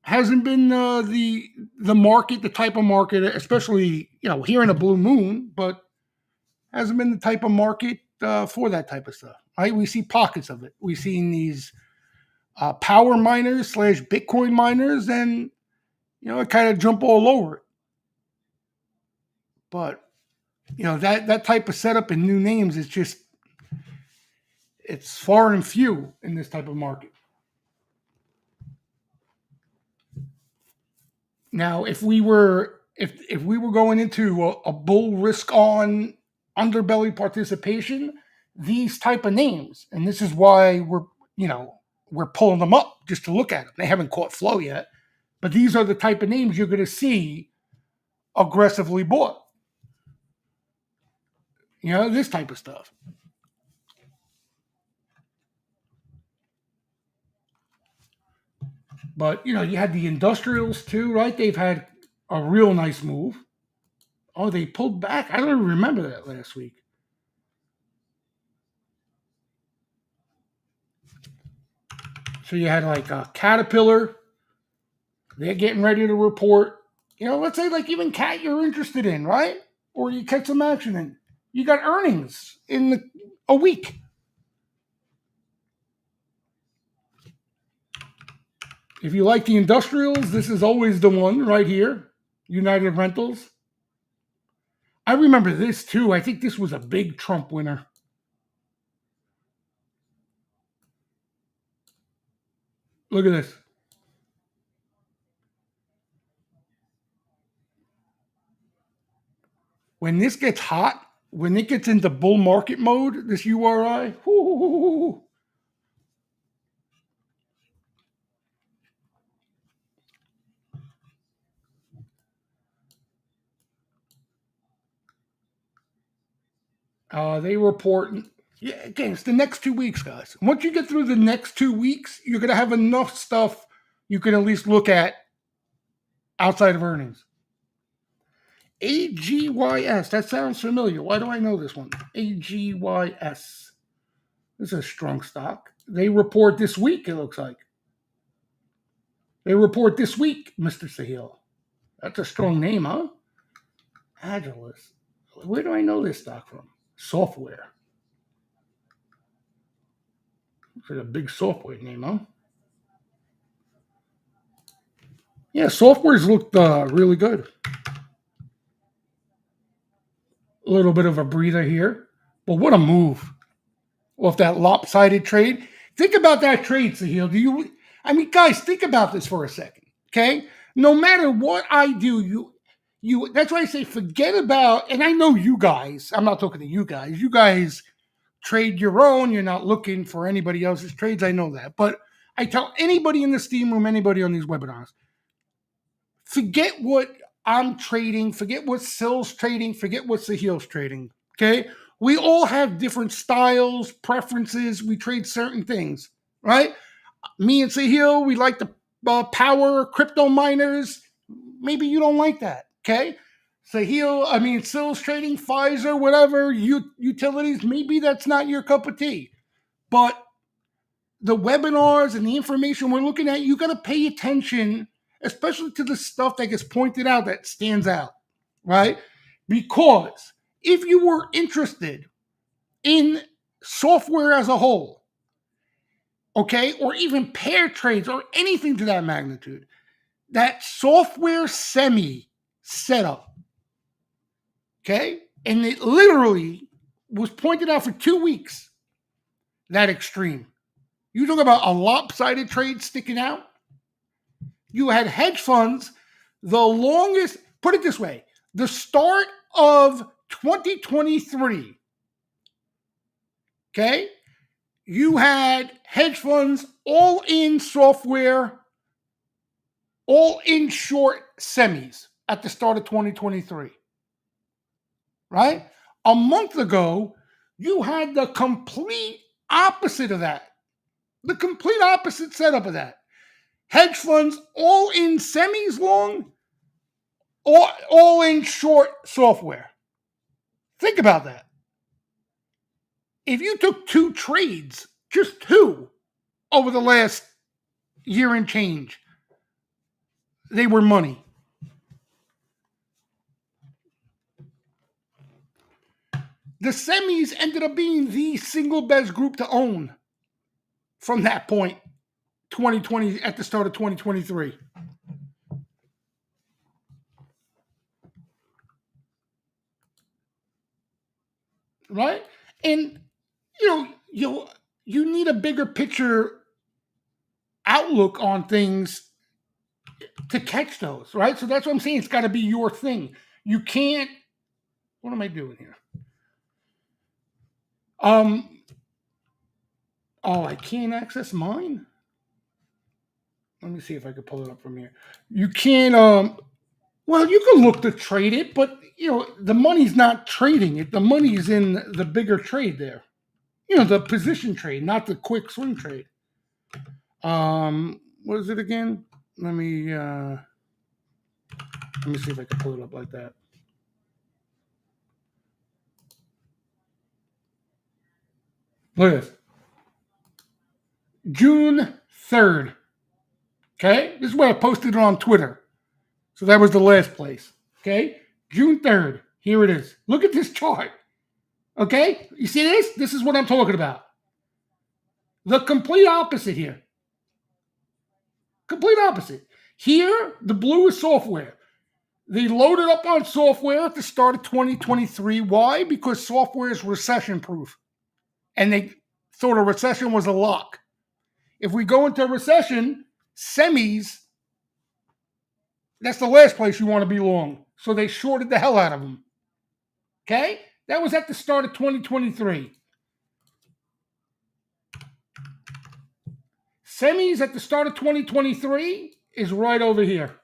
Speaker 2: Hasn't been the market, the type of market, especially here in a blue moon, but hasn't been the type of market for that type of stuff. Right? We see pockets of it. We've seen these power miners / Bitcoin miners, and I kind of jump all over it. But that type of setup and new names is just it's far and few in this type of market. Now, if we were going into a bull risk on underbelly participation, these type of names, and this is why we're pulling them up just to look at them. They haven't caught flow yet, but these are the type of names you're going to see aggressively bought. This type of stuff. But you had the industrials too, right? They've had a real nice move. Oh, they pulled back. I don't even remember that last week. So you had like a Caterpillar. They're getting ready to report. Let's say like even Cat you're interested in, right? Or you catch some action in. You got earnings in a week. If you like the industrials, this is always the one right here. United Rentals. I remember this too. I think this was a big Trump winner. Look at this. When this gets hot, when it gets into bull market mode, this URI, whoo, they report. Yeah, again, it's the next 2 weeks, guys. Once you get through the next 2 weeks, you're going to have enough stuff you can at least look at outside of earnings. AGYS, that sounds familiar. Why do I know this one? AGYS. This is a strong stock. They report this week, it looks like. They report this week, Mr. Sahil. That's a strong name, huh? Agilis. Where do I know this stock from? Software. Looks like a big software name, huh? Yeah, software's looked really good. A little bit of a breather here. But what a move off that lopsided trade. Think about that trade, Sahil. Guys, think about this for a second. Okay? No matter what I do, that's why I say forget about, and I know you guys, I'm not talking to you guys. You guys trade your own. You're not looking for anybody else's trades. I know that. But I tell anybody in the steam room, anybody on these webinars, forget what I'm trading, forget what Sil's trading, forget what Sahil's trading. Okay? We all have different styles, preferences. We trade certain things, right? Me and Sahil, we like the power crypto miners. Maybe you don't like that, okay? Sil's trading Pfizer, whatever, utilities. Maybe that's not your cup of tea. But the webinars and the information we're looking at, you got to pay attention, especially to the stuff that gets pointed out that stands out, right? Because if you were interested in software as a whole, okay, or even pair trades or anything to that magnitude, that software semi setup, okay, and it literally was pointed out for 2 weeks, that extreme. You talk about a lopsided trade sticking out. You had hedge funds, the longest, put it this way, the start of 2023, okay, you had hedge funds all in software, all in short semis at the start of 2023, right? A month ago, you had the complete opposite of that, the complete opposite setup of that. Hedge funds all in semis long, all in short software. Think about that. If you took 2 trades, just 2, over the last year and change, they were money. The semis ended up being the single best group to own from that point, 2020, at the start of 2023. Right? And you need a bigger picture outlook on things to catch those, right? So that's what I'm saying. It's got to be your thing. You can't. What am I doing here? Oh, I can't access mine. Let me see if I can pull it up from here. You can't. Well, you can look to trade it, but the money's not trading it. The money's in the bigger trade there. The position trade, not the quick swing trade. What is it again? Let me see if I can pull it up like that. Look at this. June 3rd. Okay? This is where I posted it on Twitter. So that was the last place. Okay? June 3rd. Here it is. Look at this chart. Okay? You see this? This is what I'm talking about. The complete opposite here. Complete opposite. Here, the blue is software. They loaded up on software at the start of 2023. Why? Because software is recession proof. And they thought a recession was a lock. If we go into a recession, semis, that's the last place you want to be long. So they shorted the hell out of them. Okay? That was at the start of 2023. Semis at the start of 2023 is right over here.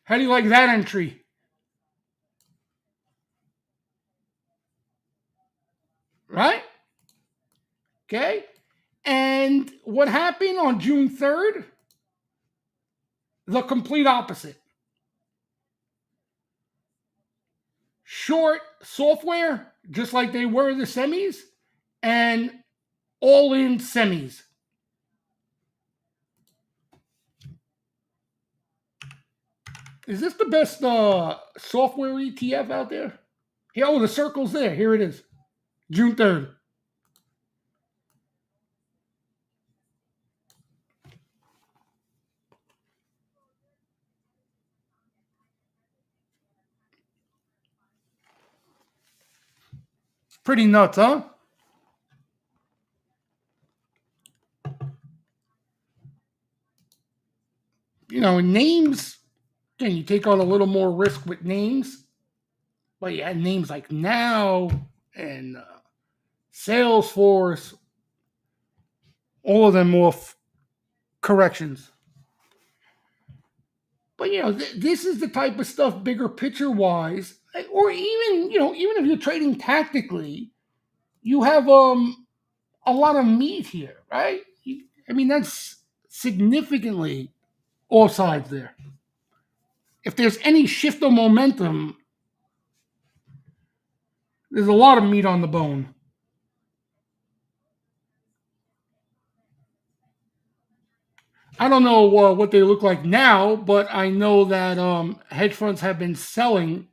Speaker 2: How do you like that entry? Right? Okay? And what happened on June 3rd? The complete opposite. Short software, just like they were the semis, and all in semis. Is this the best software ETF out there? Yeah, oh, the circle's there. Here it is. June 3rd. Pretty nuts, huh? Names, again, you take on a little more risk with names. But you had names like Now and Salesforce, all of them off corrections. But this is the type of stuff, bigger picture wise, or even even if you're trading tactically, you have a lot of meat here, right? I mean, that's significantly all sides there. If there's any shift of momentum, there's a lot of meat on the bone. I don't know what they look like now, but I know that hedge funds have been selling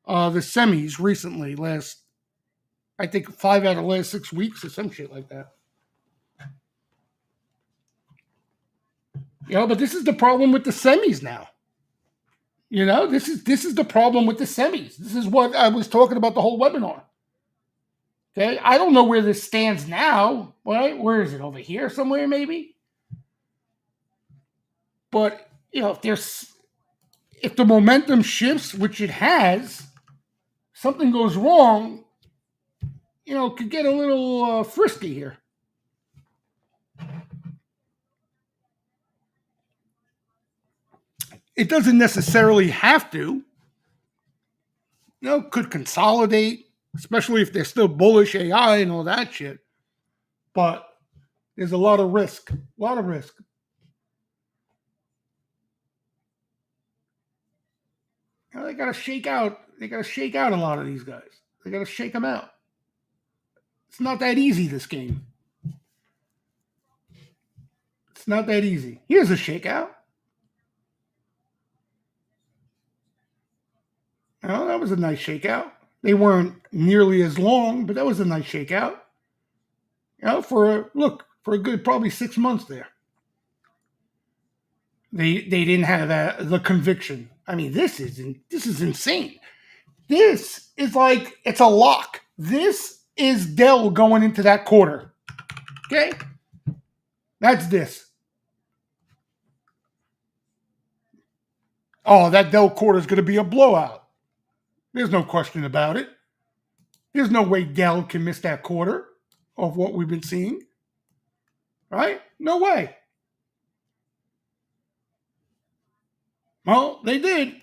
Speaker 2: the semis recently. I think 5 out of the last 6 weeks or some shit like that. But this is the problem with the semis now. This is the problem with the semis. This is what I was talking about the whole webinar. Okay, I don't know where this stands now. Right? Where is it? Over here somewhere, maybe. But if the momentum shifts, which it has, something goes wrong, could get a little frisky here. It doesn't necessarily have to. Could consolidate, especially if they're still bullish AI and all that shit. But there's a lot of risk. A lot of risk. They got to shake out. They got to shake out a lot of these guys. They got to shake them out. It's not that easy, this game. It's not that easy. Here's a shakeout. Oh, that was a nice shakeout. They weren't nearly as long, but that was a nice shakeout. For a good probably 6 months there. They didn't have the conviction. I mean, this is insane. This is like it's a lock. This is Dell going into that quarter. Okay, That's this. Oh, that Dell quarter is going to be a blowout. There's no question about it. There's no way Dell can miss that quarter of what we've been seeing, right? No way. Well, they did,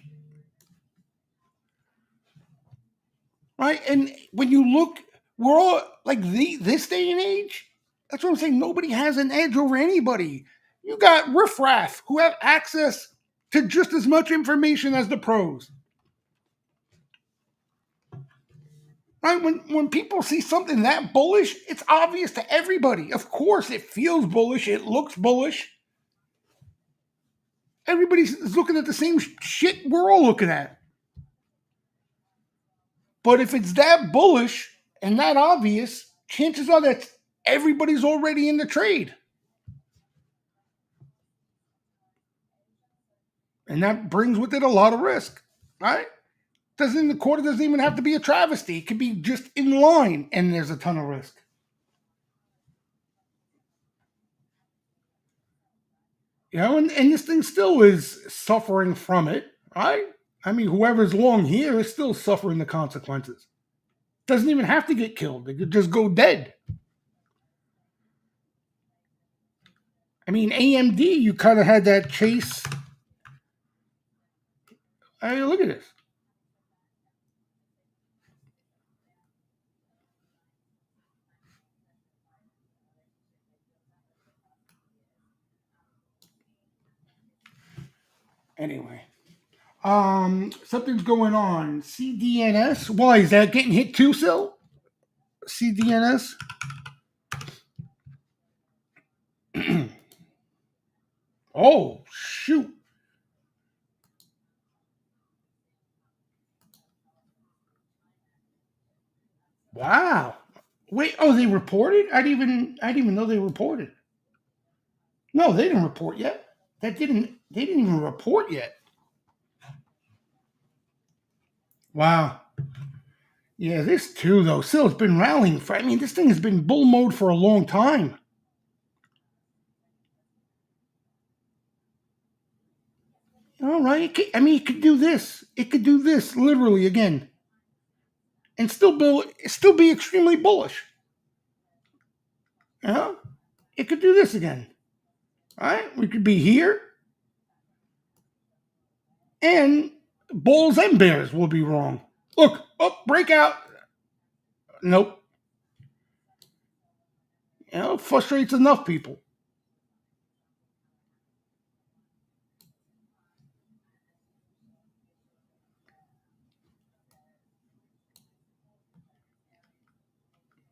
Speaker 2: right? And when you look, we're all like this day and age. That's what I'm saying. Nobody has an edge over anybody. You got riffraff who have access to just as much information as the pros. Right? When people see something that bullish, it's obvious to everybody. Of course, it feels bullish. It looks bullish. Everybody's looking at the same shit we're all looking at. But if it's that bullish and that obvious, chances are that everybody's already in the trade. And that brings with it a lot of risk, right? The quarter doesn't even have to be a travesty. It could be just in line and there's a ton of risk. And this thing still is suffering from it, right? I mean, whoever's long here is still suffering the consequences. Doesn't even have to get killed. They could just go dead. I mean, AMD, you kind of had that chase. Hey, look at this. Anyway, something's going on. CDNS. Why is that getting hit too, Sil? CDNS. Oh shoot! Wow. Wait. Oh, they reported? I didn't even know they reported. No, they didn't report yet. They didn't even report yet. Wow. Yeah, this too though. Still, it's been rallying for. I mean, this thing has been bull mode for a long time. All right. I mean, it could do this. It could do this literally again, and still be extremely bullish. You know, it could do this again. All right, we could be here, and bulls and bears will be wrong. Look, oh, breakout. Nope. Frustrates enough people.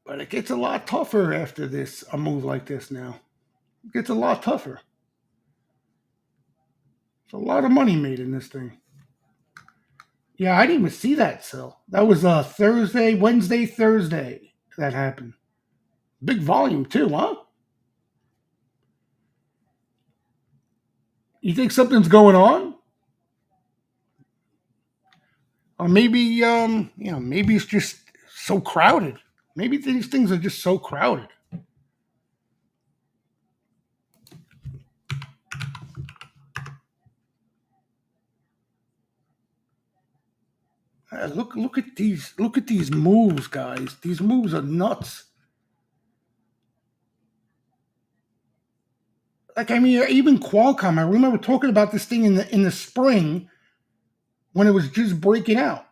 Speaker 2: But it gets a lot tougher after this, a move like this now. It gets a lot tougher. It's a lot of money made in this thing. Yeah, I didn't even see that sell. That was Wednesday, Thursday that happened. Big volume too, huh? You think something's going on? Or maybe maybe it's just so crowded. Maybe these things are just so crowded. Look at these moves, guys. These moves are nuts. Like I mean, even Qualcomm. I remember talking about this thing in the spring when it was just breaking out.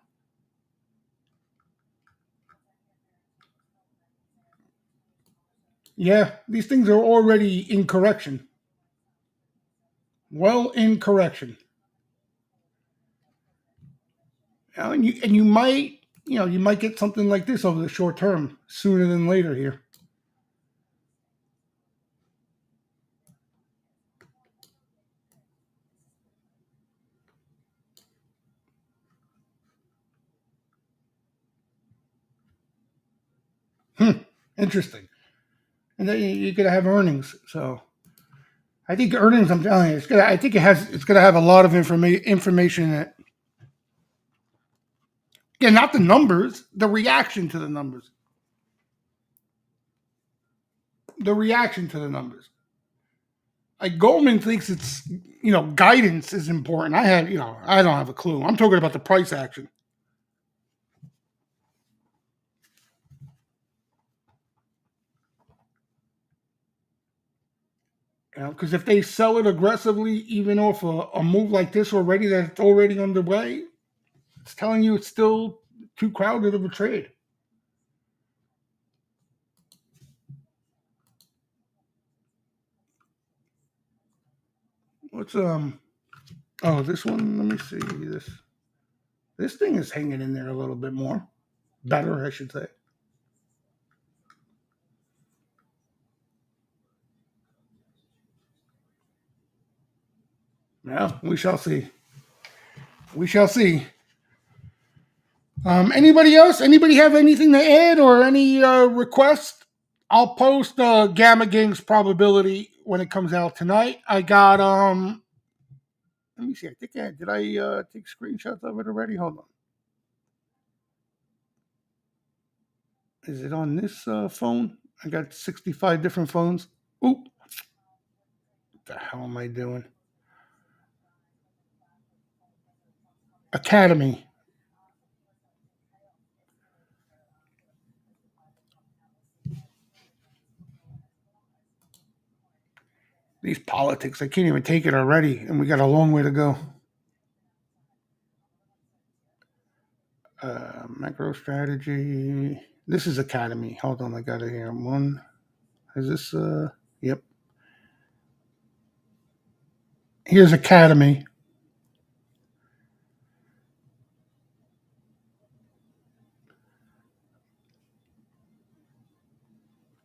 Speaker 2: Yeah, these things are already in correction. Well, in correction. And you might you might get something like this over the short term sooner than later here. Interesting. And then you're gonna have earnings. So I think earnings. I'm telling you, it's gonna. I think it's gonna have a lot of information in it. Yeah, not the numbers, the reaction to the numbers. The reaction to the numbers. Like Goldman thinks it's guidance is important. I don't have a clue. I'm talking about the price action. Because if they sell it aggressively, even off a move like this already that's already underway, it's telling you it's still too crowded of a trade. What's Oh, this one. Let me see this. This thing is hanging in there a little bit more. Better, I should say. Yeah, we shall see. We shall see. Anybody else? Anybody have anything to add or any requests? I'll post Gamma Gang's probability when it comes out tonight. I got Let me see. I think did I take screenshots of it already? Hold on. Is it on this phone? I got 65 different phones. Oop. What the hell am I doing? Academy. These politics, I can't even take it already, and we got a long way to go. Macro strategy. This is Academy. Hold on, I got it here. One. Is this? Yep. Here's Academy.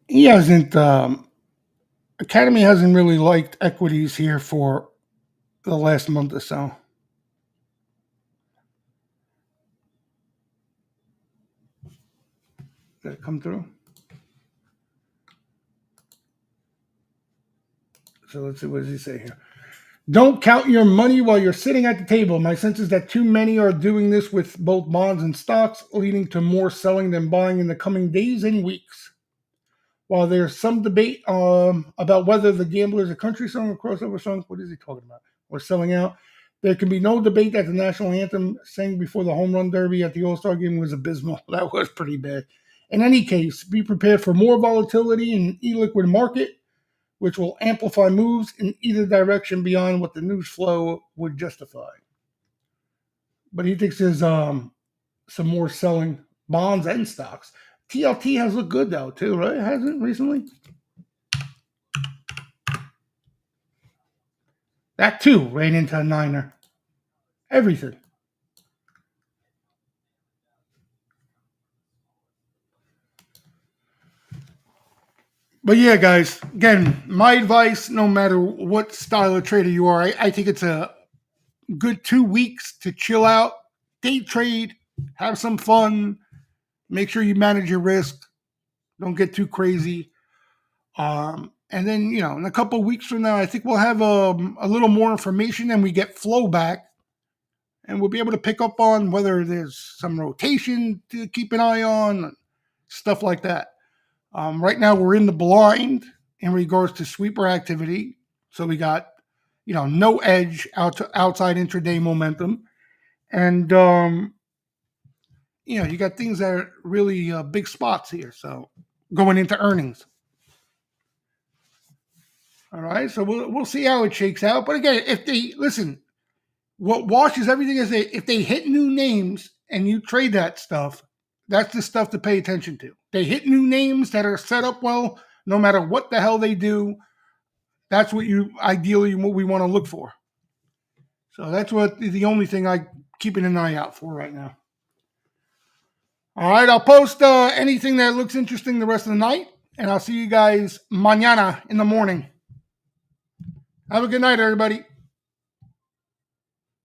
Speaker 2: He hasn't. Academy hasn't really liked equities here for the last month or so. Did it come through? So let's see. What does he say here? Don't count your money while you're sitting at the table. My sense is that too many are doing this with both bonds and stocks, leading to more selling than buying in the coming days and weeks. While there's some debate about whether the Gambler is a country song or crossover song, what is he talking about? Or selling out. There can be no debate that the national anthem sang before the home run derby at the All-Star game was abysmal. That was pretty bad. In any case, be prepared for more volatility in an illiquid market, which will amplify moves in either direction beyond what the news flow would justify. But he thinks there's some more selling bonds and stocks. TLT has looked good though too, right? Hasn't recently? That too ran into a niner. Everything. But yeah, guys, again, my advice, no matter what style of trader you are, I think it's a good 2 weeks to chill out, day trade, have some fun, make sure you manage your risk, don't get too crazy. And then, in a couple of weeks from now, I think we'll have a little more information and we get flow back. And we'll be able to pick up on whether there's some rotation to keep an eye on, stuff like that. Right now, we're in the blind in regards to sweeper activity. So we got, no edge outside intraday momentum. And, you got things that are really big spots here. So going into earnings. All right. So we'll see how it shakes out. But again, if they listen, what washes everything is if they hit new names and you trade that stuff, that's the stuff to pay attention to. They hit new names that are set up well, no matter what the hell they do. That's what what we want to look for. So that's what the only thing I keeping an eye out for right now. All right, I'll post anything that looks interesting the rest of the night, and I'll see you guys mañana in the morning. Have a good night, everybody.